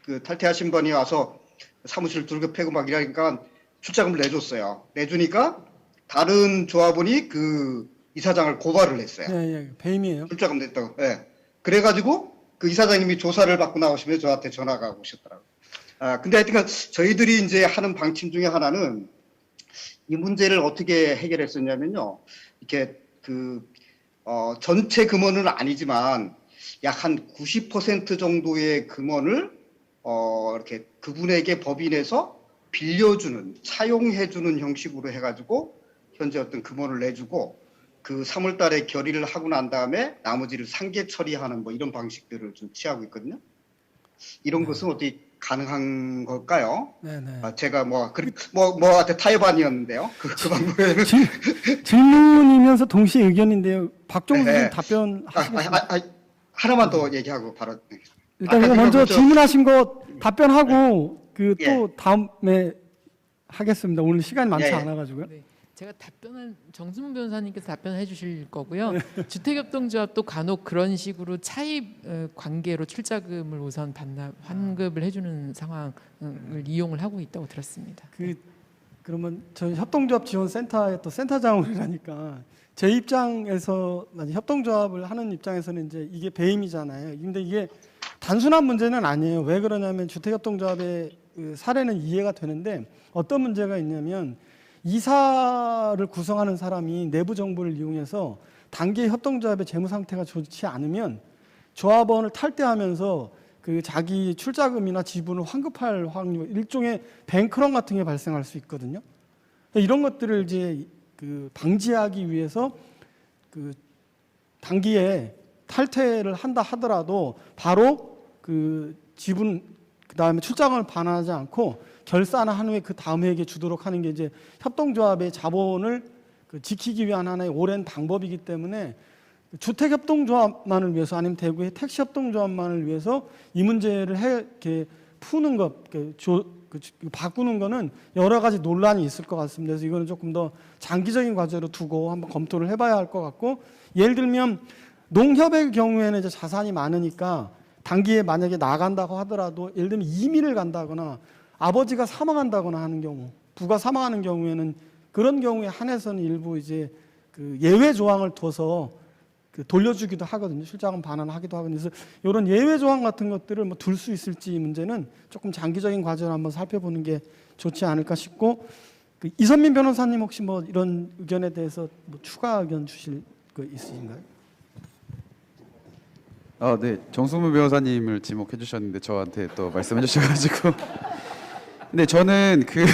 그 탈퇴하신 분이 와서 사무실 dur고 패고 막 이러니까 출자금을 내줬어요. 내주니까 다른 조합원이 그 이사장을 고발을 했어요. 예, 예, 배임이에요. 출자금 냈다고. 예. 그래가지고 그 이사장님이 조사를 받고 나오시면 저한테 전화가 오셨더라고요. 근데 하여튼 저희들이 이제 하는 방침 중에 하나는 이 문제를 어떻게 해결했었냐면요. 이렇게 전체 금원은 아니지만 약 한 90% 정도의 금원을 이렇게 그분에게 법인에서 빌려주는, 차용해주는 형식으로 해가지고 현재 어떤 금원을 내주고 그 3월 달에 결의를 하고 난 다음에 나머지를 상계 처리하는 뭐 이런 방식들을 좀 취하고 있거든요. 이런 것은 어떻게 가능한 걸까요? 네네. 제가 뭐한테 타협안이었는데요. 그 방법에 질문이면서 동시에 의견인데요. 박종수 네. 님 답변하시겠습니까? 하나만 더 얘기하고 바로. 일단 아까 이거 먼저 먼저- 질문하신 거 답변하고 그 또 예. 다음에 하겠습니다. 오늘 시간이 많지 예, 예. 않아가지고요. 네, 제가 답변은 정수문 변호사님께서 답변해 주실 거고요. 주택협동조합도 간혹 그런 식으로 차입 관계로 출자금을 우선 환급을 해주는 상황을 이용을 하고 있다고 들었습니다. 그러면 저희 협동조합 지원센터에 또 센터장을 하니까 제 입장에서 협동조합을 하는 입장에서는 이제 이게 배임이잖아요. 근데 이게 단순한 문제는 아니에요. 왜 그러냐면 주택협동조합의 그 사례는 이해가 되는데 어떤 문제가 있냐면 이사를 구성하는 사람이 내부 정보를 이용해서 단기 협동조합의 재무 상태가 좋지 않으면 조합원을 탈퇴하면서 그 자기 출자금이나 지분을 환급할 확률, 일종의 뱅크런 같은 게 발생할 수 있거든요. 이런 것들을 이제 그 방지하기 위해서 그 단기에 탈퇴를 한다 하더라도 바로 그 지분 그다음에 출자금을 반환하지 않고 결산을 한 후에 그 다음 해에게 주도록 하는 게 이제 협동조합의 자본을 지키기 위한 하나의 오랜 방법이기 때문에 주택협동조합만을 위해서 아니면 대구의 택시협동조합만을 위해서 이 문제를 이렇게 푸는 것, 바꾸는 거는 여러 가지 논란이 있을 것 같습니다. 그래서 이거는 조금 더 장기적인 과제로 두고 한번 검토를 해봐야 할 것 같고, 예를 들면 농협의 경우에는 이제 자산이 많으니까 단기에 만약에 나간다고 하더라도 예를 들면 이민을 간다거나 아버지가 사망한다거나 하는 경우, 부가 사망하는 경우에는 그런 경우에 한해서는 일부 이제 그 예외 조항을 둬서 돌려주기도 하거든요. 출자금 반환하기도 하거든요. 그래서 이런 예외 조항 같은 것들을 뭐 둘 수 있을지 문제는 조금 장기적인 과제로 한번 살펴보는 게 좋지 않을까 싶고, 이선민 변호사님 혹시 뭐 이런 의견에 대해서 뭐 추가 의견 주실 거 있으신가요? 네. 정수문 변호사님을 지목해 주셨는데 저한테 또 말씀해 주셔가지고 근데 저는 그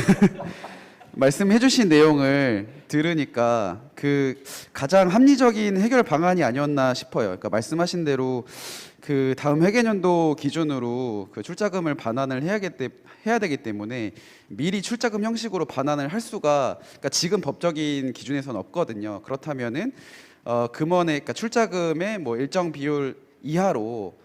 말씀해 주신 내용을 들으니까 그 가장 합리적인 해결 방안이 아니었나 싶어요. 그러니까 말씀하신 대로 그 다음 회계년도 기준으로 그 출자금을 반환을 해야 되기 때문에 미리 출자금 형식으로 반환을 할 수가, 그러니까 지금 법적인 기준에서는 없거든요. 그렇다면은 금원의, 그러니까 출자금의 뭐 일정 비율 이하로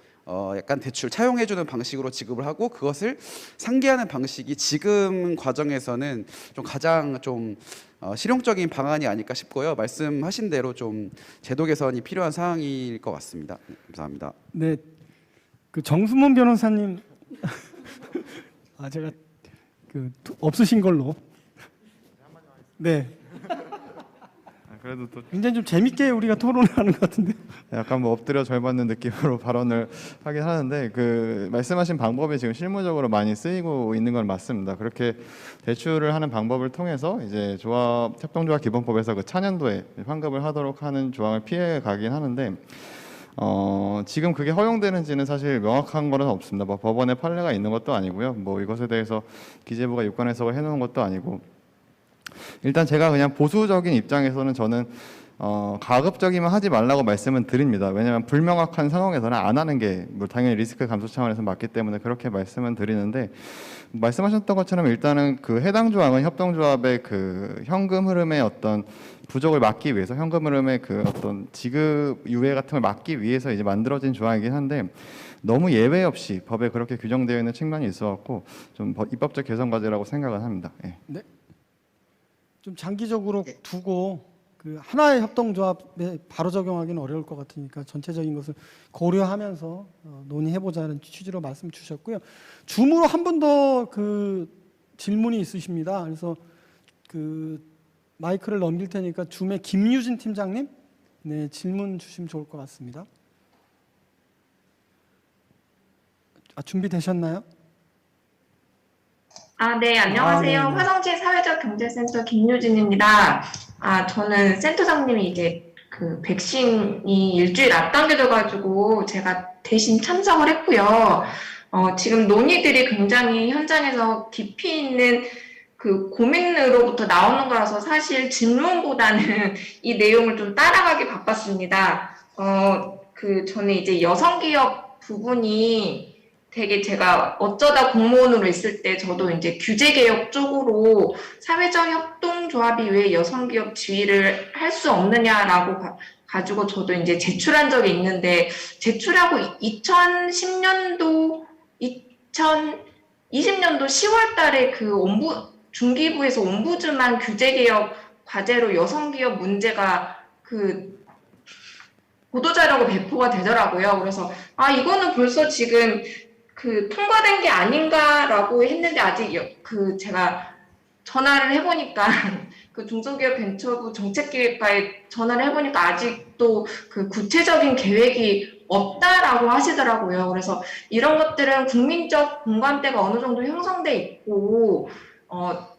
약간 대출 차용해주는 방식으로 지급을 하고 그것을 상계하는 방식이 지금 과정에서는 좀 가장 좀 실용적인 방안이 아닐까 싶고요. 말씀하신 대로 좀 제도 개선이 필요한 사항일 것 같습니다. 감사합니다. 네, 그 정수문 변호사님, 제가 없으신 걸로. 네. 그래도 또 굉장히 좀 재밌게 우리가 토론을 하는 것 같은데. 약간 뭐 엎드려 절받는 느낌으로 발언을 하긴 하는데, 그 말씀하신 방법이 지금 실무적으로 많이 쓰이고 있는 건 맞습니다. 그렇게 대출을 하는 방법을 통해서 이제 협동조합 기본법에서 그 차년도에 환급을 하도록 하는 조항을 피해 가긴 하는데, 지금 그게 허용되는지는 사실 명확한 거는 없습니다. 뭐 법원에 판례가 있는 것도 아니고요. 뭐 이것에 대해서 기재부가 유권 해석을 해놓은 것도 아니고, 일단 제가 그냥 보수적인 입장에서는 저는 가급적이면 하지 말라고 말씀은 드립니다. 왜냐하면 불명확한 상황에서는 안 하는 게 뭐 당연히 리스크 감소 차원에서 맞기 때문에 그렇게 말씀은 드리는데, 말씀하셨던 것처럼 일단은 그 해당 조항은 협동조합의 그 현금 흐름의 어떤 부족을 막기 위해서, 현금 흐름의 그 어떤 지급 유예 같은 걸 막기 위해서 이제 만들어진 조항이긴 한데, 너무 예외 없이 법에 그렇게 규정되어 있는 측면이 있어갖고 좀 입법적 개선 과제라고 생각을 합니다. 예. 좀 장기적으로 두고 그 하나의 협동조합에 바로 적용하기는 어려울 것 같으니까 전체적인 것을 고려하면서 논의해보자는 취지로 말씀 주셨고요. 줌으로 한 분 더 그 질문이 있으십니다. 그래서 그 마이크를 넘길 테니까 줌의 김유진 팀장님, 네, 질문 주시면 좋을 것 같습니다. 준비되셨나요? 네, 안녕하세요. 네네. 화성지 사회적경제센터 김유진입니다. 저는 센터장님이 이제 그 백신이 일주일 앞당겨져가지고 제가 대신 참석을 했고요. 지금 논의들이 굉장히 현장에서 깊이 있는 그 고민으로부터 나오는 거라서 사실 질문보다는 이 내용을 좀 따라가기 바빴습니다. 저는 이제 여성기업 부분이 되게 제가 어쩌다 공무원으로 있을 때 저도 이제 규제개혁 쪽으로 사회적 협동조합이 왜 여성기업 지위를 할 수 없느냐라고 가지고 저도 이제 제출한 적이 있는데, 제출하고 2020년도 10월 달에 그 중기부에서 옴부즈만 규제개혁 과제로 여성기업 문제가 그 보도자료가 배포가 되더라고요. 그래서 이거는 벌써 지금 그 통과된 게 아닌가라고 했는데, 아직 제가 전화를 해보니까 그 중소기업벤처부 정책기획과에 전화를 해보니까 아직도 그 구체적인 계획이 없다라고 하시더라고요. 그래서 이런 것들은 국민적 공감대가 어느 정도 형성돼 있고,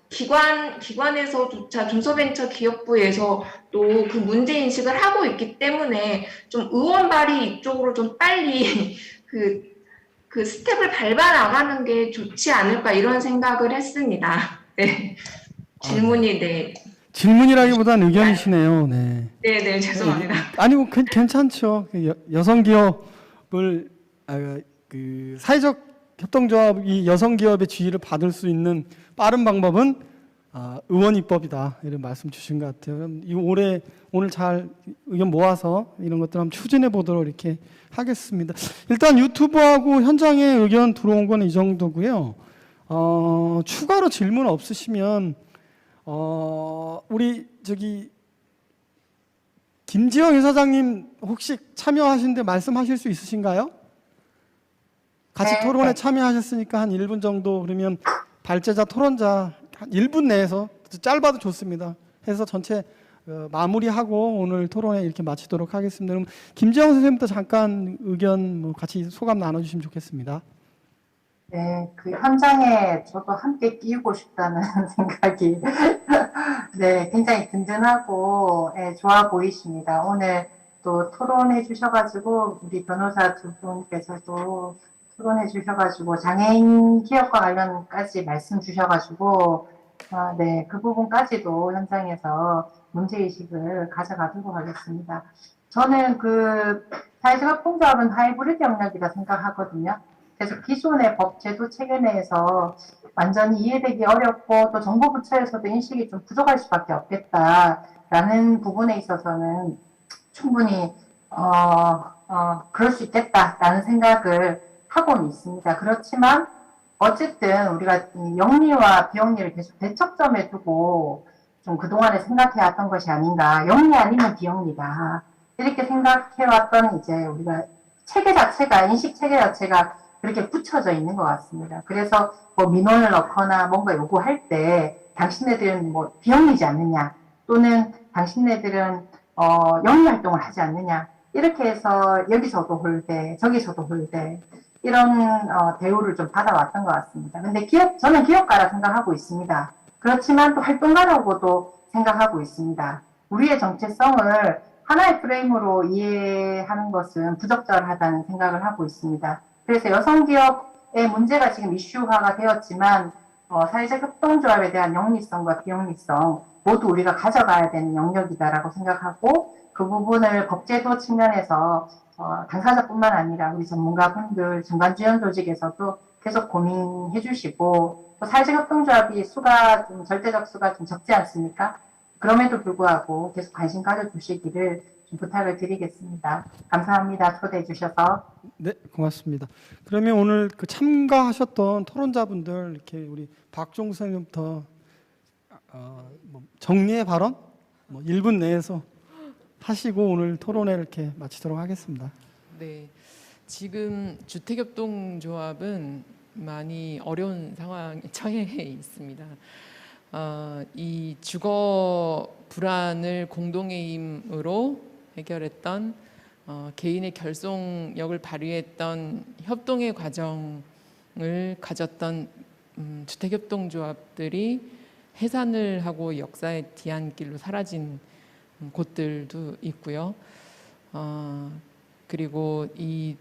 기관에서조차 중소벤처기업부에서 또 그 문제인식을 하고 있기 때문에 좀 의원 발의 이쪽으로 좀 빨리 그 스텝을 밟아 나가는 게 좋지 않을까, 이런 생각을 했습니다. 네. 질문이, 네. 질문이라기보다는 의견이시네요. 네. 네, 죄송합니다. 아니 뭐 괜찮죠. 여성 기업을 그 사회적 협동조합이 여성 기업의 지위를 받을 수 있는 빠른 방법은 의원 입법이다, 이런 말씀 주신 것 같아요. 그럼 오늘 잘 의견 모아서 이런 것들 한번 추진해 보도록 이렇게 하겠습니다. 일단 유튜브하고 현장에 의견 들어온 건 이 정도고요. 추가로 질문 없으시면 우리 김지영 이사장님 혹시 참여하시는데 말씀하실 수 있으신가요? 같이 토론에 참여하셨으니까 한 1분 정도, 그러면 발제자 토론자 한 1분 내에서, 짧아도 좋습니다, 해서 전체 마무리하고 오늘 토론회 이렇게 마치도록 하겠습니다. 그럼 김지영 선생님부터 잠깐 의견 같이 소감 나눠주시면 좋겠습니다. 네, 그 현장에 저도 함께 끼우고 싶다는 생각이 네, 굉장히 든든하고 좋아 보이십니다. 오늘 또 토론해 주셔가지고 우리 변호사 두 분께서도 토론해 주셔가지고 장애인 기업과 관련까지 말씀 주셔가지고 네, 그 부분까지도 현장에서 문제의식을 가져가도록 하겠습니다. 저는 그 사회적 협동조합은 하이브리드 영역이라 생각하거든요. 그래서 기존의 법 제도 체계 내에서 완전히 이해되기 어렵고 또 정부 부처에서도 인식이 좀 부족할 수밖에 없겠다라는 부분에 있어서는 충분히 그럴 수 있겠다라는 생각을 하고는 있습니다. 그렇지만 어쨌든 우리가 영리와 비영리를 계속 대척점에 두고 좀 그동안에 생각해왔던 것이 아닌가, 영리 아니면 비영리다, 이렇게 생각해왔던 이제 우리가 체계 자체가, 인식 체계 자체가 그렇게 굳혀져 있는 것 같습니다. 그래서 뭐 민원을 넣거나 뭔가 요구할 때 당신네들은 뭐 비영리지 않느냐, 또는 당신네들은 영리 활동을 하지 않느냐, 이렇게 해서 여기서도 홀대 저기서도 홀대 이런 대우를 좀 받아왔던 것 같습니다. 근데 저는 기업가라 생각하고 있습니다. 그렇지만 또 활동가라고도 생각하고 있습니다. 우리의 정체성을 하나의 프레임으로 이해하는 것은 부적절하다는 생각을 하고 있습니다. 그래서 여성기업의 문제가 지금 이슈화가 되었지만 사회적 협동조합에 대한 영리성과 비영리성 모두 우리가 가져가야 되는 영역이다라고 생각하고 그 부분을 법제도 측면에서 당사자뿐만 아니라 우리 전문가분들 중간지원 조직에서도 계속 고민해 주시고 또 사회적 협동조합이 수가 좀 절대적 수가 좀 적지 않습니까? 그럼에도 불구하고 계속 관심 가져주시기를 좀 부탁을 드리겠습니다. 감사합니다. 초대해 주셔서. 네, 고맙습니다. 그러면 오늘 그 참가하셨던 토론자분들 이렇게 우리 박종수 선생님부터 뭐 정리의 발언 1분 내에서 하시고 오늘 토론회를 이렇게 마치도록 하겠습니다. 네, 지금 주택협동조합은 많이 어려운 상황에 처해 있습니다. 이 주거 불안을 공동의 힘으로 해결했던 개인의 결속력을 발휘했던 협동의 과정을 가졌던 주택협동조합들이 해산을 하고 역사의 뒤안길로 사라진 곳들도 있고요. 그리고 이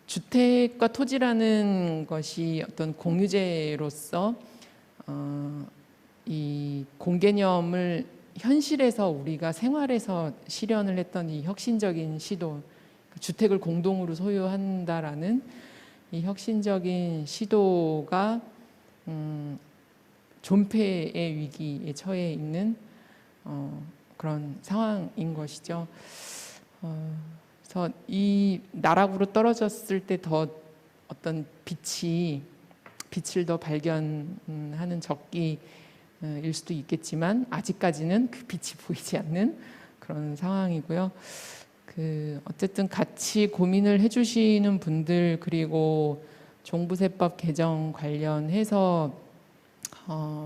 주택과 토지라는 것이 어떤 공유재로서 이 공개념을 현실에서 우리가 생활에서 실현을 했던 이 혁신적인 시도, 주택을 공동으로 소유한다라는 이 혁신적인 시도가 존폐의 위기에 처해 있는 그런 상황인 것이죠. 그래서 이 나락으로 떨어졌을 때 더 어떤 빛을 더 발견하는 적기 일 수도 있겠지만 아직까지는 그 빛이 보이지 않는 그런 상황이고요. 어쨌든 같이 고민을 해주시는 분들 그리고 종부세법 개정 관련해서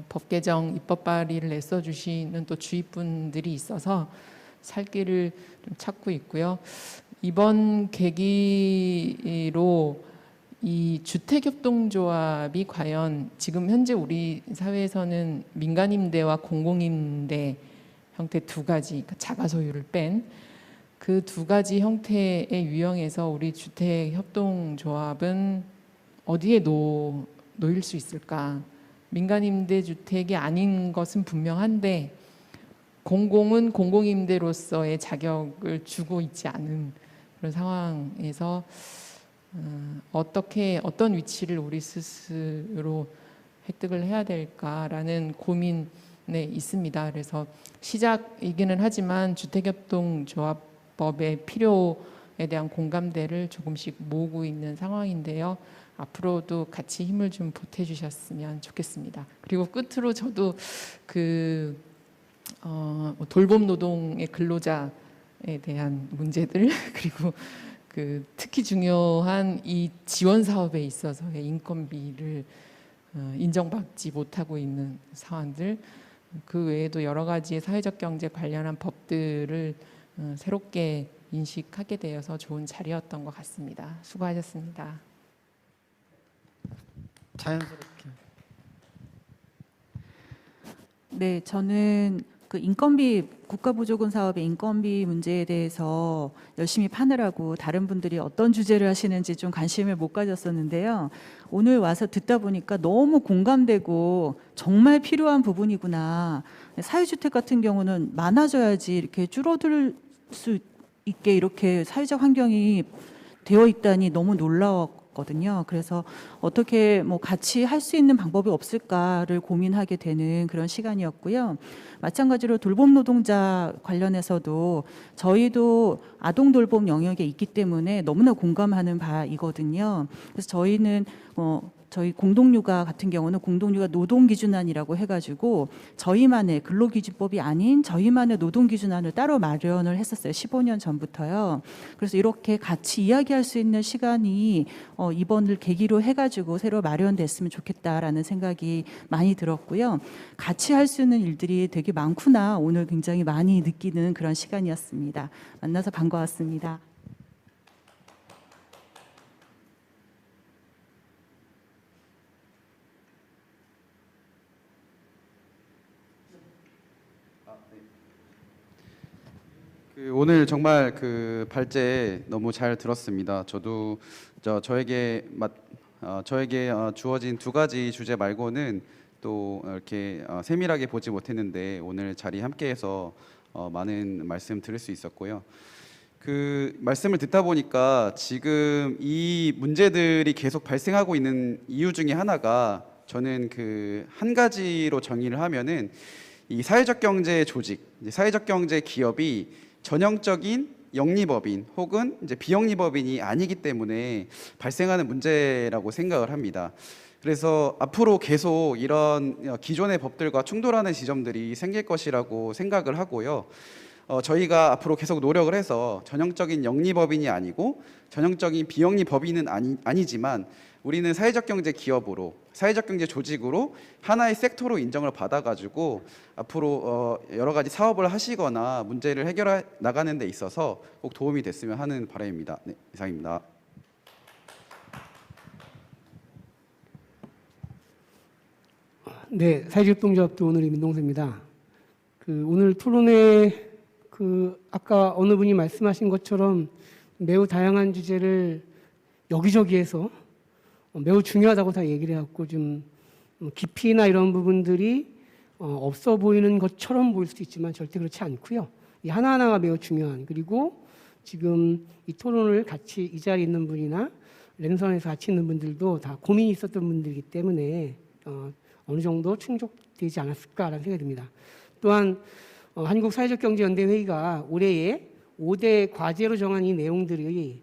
법 개정 입법 발의를 애써 주시는 또 주위분들이 있어서 살 길을 좀 찾고 있고요. 이번 계기로 이 주택협동조합이 과연 지금 현재 우리 사회에서는 민간임대와 공공임대 형태 두 가지, 그러니까 자가소유를 뺀 그 두 가지 형태의 유형에서 우리 주택협동조합은 어디에 놓일 수 있을까? 민간임대주택이 아닌 것은 분명한데 공공은 공공임대로서의 자격을 주고 있지 않은 그런 상황에서 어떤 위치를 우리 스스로 획득을 해야 될까라는 고민에 있습니다. 그래서 시작이기는 하지만 주택협동조합법의 필요에 대한 공감대를 조금씩 모으고 있는 상황인데요. 앞으로도 같이 힘을 좀 보태주셨으면 좋겠습니다. 그리고 끝으로 저도 돌봄 노동의 근로자에 대한 문제들 그리고 특히 중요한 이 지원 사업에 있어서의 인건비를 인정받지 못하고 있는 사안들 그 외에도 여러 가지의 사회적 경제 관련한 법들을 새롭게 인식하게 되어서 좋은 자리였던 것 같습니다. 수고하셨습니다. 자연스럽게. 네, 저는 인건비 국가보조금 사업의 인건비 문제에 대해서 열심히 파느라고 다른 분들이 어떤 주제를 하시는지 좀 관심을 못 가졌었는데요. 오늘 와서 듣다 보니까 너무 공감되고 정말 필요한 부분이구나. 사회주택 같은 경우는 많아져야지 이렇게 줄어들 수 있게 이렇게 사회적 환경이 되어 있다니 너무 놀라웠거든요. 그래서 어떻게 같이 할 수 있는 방법이 없을까를 고민하게 되는 그런 시간이었고요. 마찬가지로 돌봄 노동자 관련해서도 저희도 아동 돌봄 영역에 있기 때문에 너무나 공감하는 바이거든요. 그래서 저희는 저희 공동육아 같은 경우는 공동육아 노동기준안이라고 해가지고 저희만의 근로기준법이 아닌 저희만의 노동기준안을 따로 마련을 했었어요. 15년 전부터요. 그래서 이렇게 같이 이야기할 수 있는 시간이 이번을 계기로 해가지고 새로 마련됐으면 좋겠다라는 생각이 많이 들었고요. 같이 할 수 있는 일들이 되게 많구나 오늘 굉장히 많이 느끼는 그런 시간이었습니다. 만나서 반가웠습니다. 오늘 정말 발제 너무 잘 들었습니다. 저도 저에게 주어진 두 가지 주제 말고는 또 이렇게 세밀하게 보지 못했는데 오늘 자리 함께해서 많은 말씀 들을 수 있었고요. 그 말씀을 듣다 보니까 지금 이 문제들이 계속 발생하고 있는 이유 중에 하나가 저는 그 한 가지로 정의를 하면은 이 사회적 경제 조직, 이제 사회적 경제 기업이 전형적인 영리법인 혹은 이제 비영리법인이 아니기 때문에 발생하는 문제라고 생각을 합니다. 그래서 앞으로 계속 이런 기존의 법들과 충돌하는 지점들이 생길 것이라고 생각을 하고요. 저희가 앞으로 계속 노력을 해서 전형적인 영리법인이 아니고 전형적인 비영리법인은 아니지만 우리는 사회적 경제 기업으로, 사회적 경제 조직으로 하나의 섹터로 인정을 받아가지고 앞으로 여러 가지 사업을 하시거나 문제를 해결해 나가는 데 있어서 꼭 도움이 됐으면 하는 바람입니다. 네, 이상입니다. 네, 사회적협동조합도 오늘 민동세입니다. 오늘 토론회 아까 어느 분이 말씀하신 것처럼 매우 다양한 주제를 여기저기에서 매우 중요하다고 다 얘기를 해갖고 좀 깊이나 이런 부분들이 없어 보이는 것처럼 보일 수도 있지만 절대 그렇지 않고요. 이 하나하나가 매우 중요한, 그리고 지금 이 토론을 같이 이 자리에 있는 분이나 랜선에서 같이 있는 분들도 다 고민이 있었던 분들이기 때문에 어느 정도 충족되지 않았을까라는 생각이 듭니다. 또한 한국사회적경제연대회의가 올해의 5대 과제로 정한 이 내용들이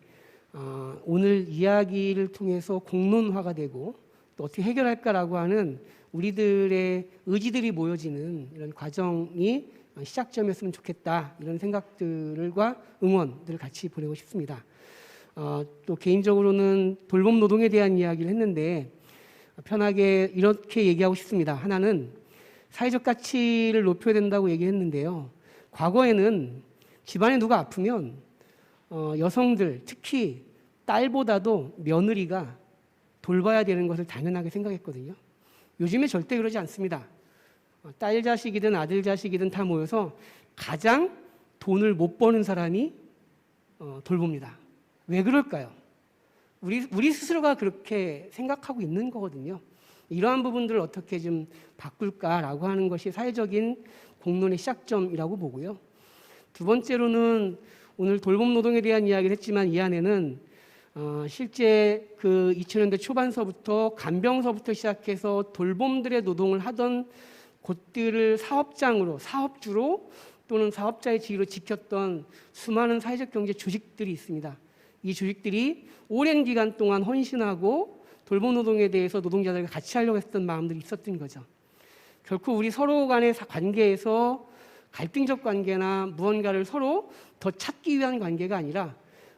오늘 이야기를 통해서 공론화가 되고 또 어떻게 해결할까라고 하는 우리들의 의지들이 모여지는 이런 과정이 시작점이었으면 좋겠다, 이런 생각들과 응원들을 같이 보내고 싶습니다. 또 개인적으로는 돌봄 노동에 대한 이야기를 했는데 편하게 이렇게 얘기하고 싶습니다. 하나는 사회적 가치를 높여야 된다고 얘기했는데요. 과거에는 집안에 누가 아프면 여성들, 특히 딸보다도 며느리가 돌봐야 되는 것을 당연하게 생각했거든요. 요즘에 절대 그러지 않습니다. 딸 자식이든 아들 자식이든 다 모여서 가장 돈을 못 버는 사람이 돌봅니다. 왜 그럴까요? 우리 스스로가 그렇게 생각하고 있는 거거든요. 이러한 부분들을 어떻게 좀 바꿀까라고 하는 것이 사회적인 공론의 시작점이라고 보고요. 두 번째로는 오늘 돌봄 노동에 대한 이야기를 했지만 이 안에는 실제 그 2000년대 초반서부터 간병서부터 시작해서 돌봄들의 노동을 하던 곳들을 사업장으로, 사업주로 또는 사업자의 지위로 지켰던 수많은 사회적 경제 조직들이 있습니다. 이 조직들이 오랜 기간 동안 헌신하고 돌봄 노동에 대해서 노동자들과 같이 하려고 했던 마음들이 있었던 거죠. 결코 우리 서로 간의 관계에서 갈등적 관계나 무언가를 서로 더 찾기 위한 관계가 아니라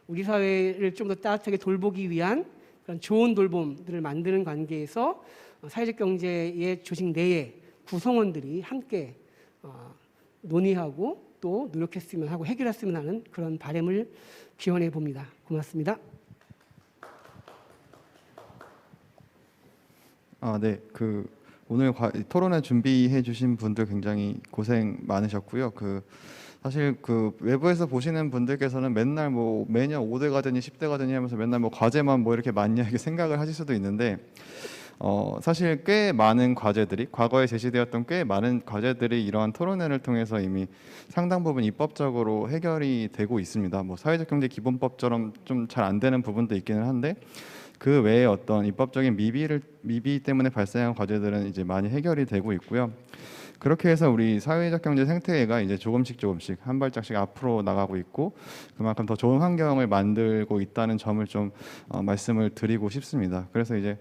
우리 사회를 좀 더 따뜻하게 돌보기 위한 그런 좋은 돌봄들을 만드는 관계에서 사회적 경제의 조직 내에 구성원들이 함께 논의하고 또 노력했으면 하고 해결했으면 하는 그런 바람을 기원해 봅니다. 고맙습니다. 네. 오늘 토론회 준비해 주신 분들 굉장히 고생 많으셨고요. 사실 외부에서 보시는 분들께서는 맨날 매년 5대 가더니 10대 가더니 하면서 맨날 과제만 이렇게 많냐 이렇게 생각을 하실 수도 있는데 사실 꽤 많은 과제들이, 과거에 제시되었던 꽤 많은 과제들이 이러한 토론회를 통해서 이미 상당 부분 입법적으로 해결이 되고 있습니다. 사회적 경제 기본법처럼 좀 잘 안 되는 부분도 있기는 한데 그 외에 어떤 입법적인 미비 때문에 발생한 과제들은 이제 많이 해결이 되고 있고요. 그렇게 해서 우리 사회적 경제 생태계가 이제 조금씩 한 발짝씩 앞으로 나가고 있고 그만큼 더 좋은 환경을 만들고 있다는 점을 좀 말씀을 드리고 싶습니다. 그래서 이제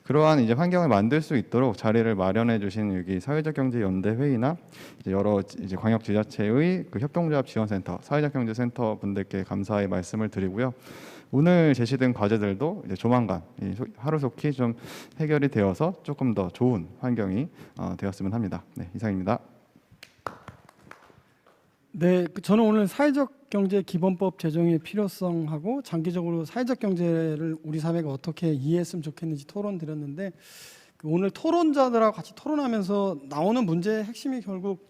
그러한 이제 환경을 만들 수 있도록 자리를 마련해 주신 여기 사회적 경제 연대 회의나 여러 이제 광역 지자체의 협동조합 지원센터, 사회적 경제 센터 분들께 감사의 말씀을 드리고요. 오늘 제시된 과제들도 이제 조만간 하루속히 좀 해결이 되어서 조금 더 좋은 환경이 되었으면 합니다. 네, 이상입니다. 네, 저는 오늘 사회적 경제 기본법 제정의 필요성하고 장기적으로 사회적 경제를 우리 사회가 어떻게 이해했으면 좋겠는지 토론 드렸는데 오늘 토론자들하고 같이 토론하면서 나오는 문제의 핵심이 결국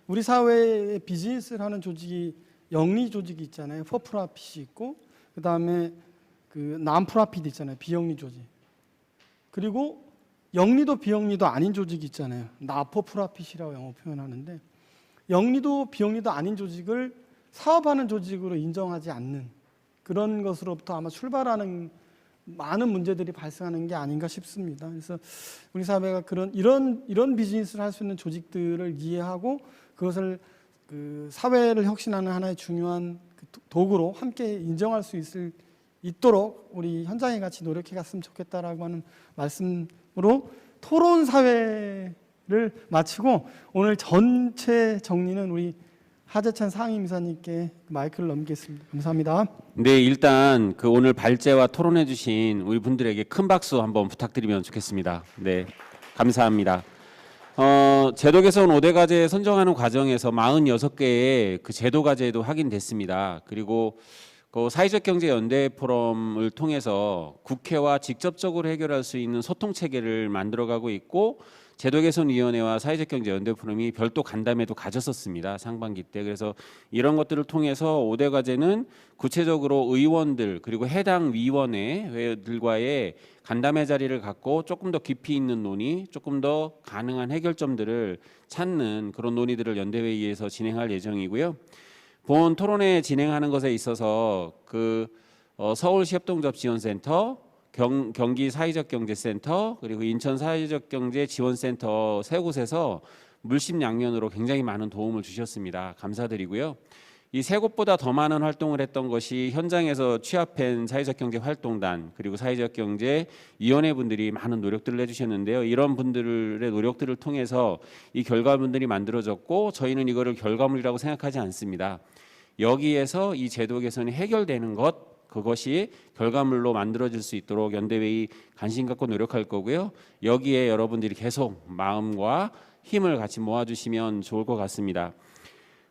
우리 사회의 비즈니스를 하는 조직이 영리 조직이 있잖아요. 포프라핏이 있고 그다음에 난프라핏 있잖아요. 비영리 조직. 그리고 영리도 비영리도 아닌 조직이 있잖아요. 나포프라핏이라고 영어 표현하는데 영리도 비영리도 아닌 조직을 사업하는 조직으로 인정하지 않는 그런 것으로부터 아마 출발하는 많은 문제들이 발생하는 게 아닌가 싶습니다. 그래서 우리 사회가 이런 비즈니스를 할 수 있는 조직들을 이해하고 그것을 그 사회를 혁신하는 하나의 중요한 도구로 함께 인정할 수 있도록 우리 현장에 같이 노력해 갔으면 좋겠다라고 하는 말씀으로 토론 사회를 마치고 오늘 전체 정리는 우리 하재찬 상임이사님께 마이크를 넘기겠습니다. 감사합니다. 네, 일단 그 오늘 발제와 토론해 주신 우리 분들에게 큰 박수 한번 부탁드리면 좋겠습니다. 네, 감사합니다. 제도 개선 5대 과제 선정하는 과정에서 46개의 그 제도 과제도 확인됐습니다. 그리고 그 사회적 경제 연대 포럼을 통해서 국회와 직접적으로 해결할 수 있는 소통 체계를 만들어가고 있고 제도 개선 위원회와 사회적 경제 연대 포럼이 별도 간담회도 가졌었습니다. 상반기 때. 그래서 이런 것들을 통해서 5대 과제는 구체적으로 의원들 그리고 해당 위원회들과의 간담회 자리를 갖고 조금 더 깊이 있는 논의, 조금 더 가능한 해결점들을 찾는 그런 논의들을 연대회의에서 진행할 예정이고요. 본 토론회 진행하는 것에 있어서 서울시 협동조합지원센터, 경기 사회적경제센터 그리고 인천 사회적경제지원센터 세 곳에서 물심양면으로 굉장히 많은 도움을 주셨습니다. 감사드리고요. 이 세 곳보다 더 많은 활동을 했던 것이 현장에서 취합한 사회적경제활동단 그리고 사회적경제위원회 분들이 많은 노력들을 해주셨는데요. 이런 분들의 노력들을 통해서 이 결과물들이 만들어졌고 저희는 이거를 결과물이라고 생각하지 않습니다. 여기에서 이 제도 개선이 해결되는 그것이 결과물로 만들어질 수 있도록 연대회의 관심 갖고 노력할 거고요. 여기에 여러분들이 계속 마음과 힘을 같이 모아주시면 좋을 것 같습니다.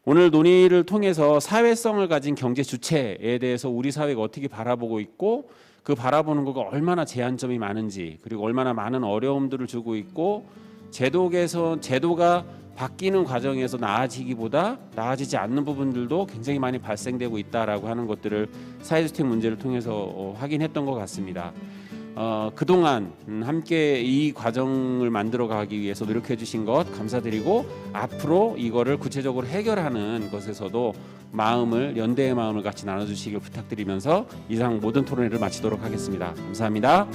오늘 논의를 통해서 사회성을 가진 경제 주체에 대해서 우리 사회가 어떻게 바라보고 있고 그 바라보는 거가 얼마나 제한점이 많은지 그리고 얼마나 많은 어려움들을 주고 있고 제도가 바뀌는 과정에서 나아지기보다 나아지지 않는 부분들도 굉장히 많이 발생되고 있다라고 하는 것들을 사회주택 문제를 통해서 확인했던 것 같습니다. 그동안 함께 이 과정을 만들어가기 위해서 노력해 주신 것 감사드리고 앞으로 이거를 구체적으로 해결하는 것에서도 연대의 마음을 같이 나눠주시길 부탁드리면서 이상 모든 토론회를 마치도록 하겠습니다. 감사합니다.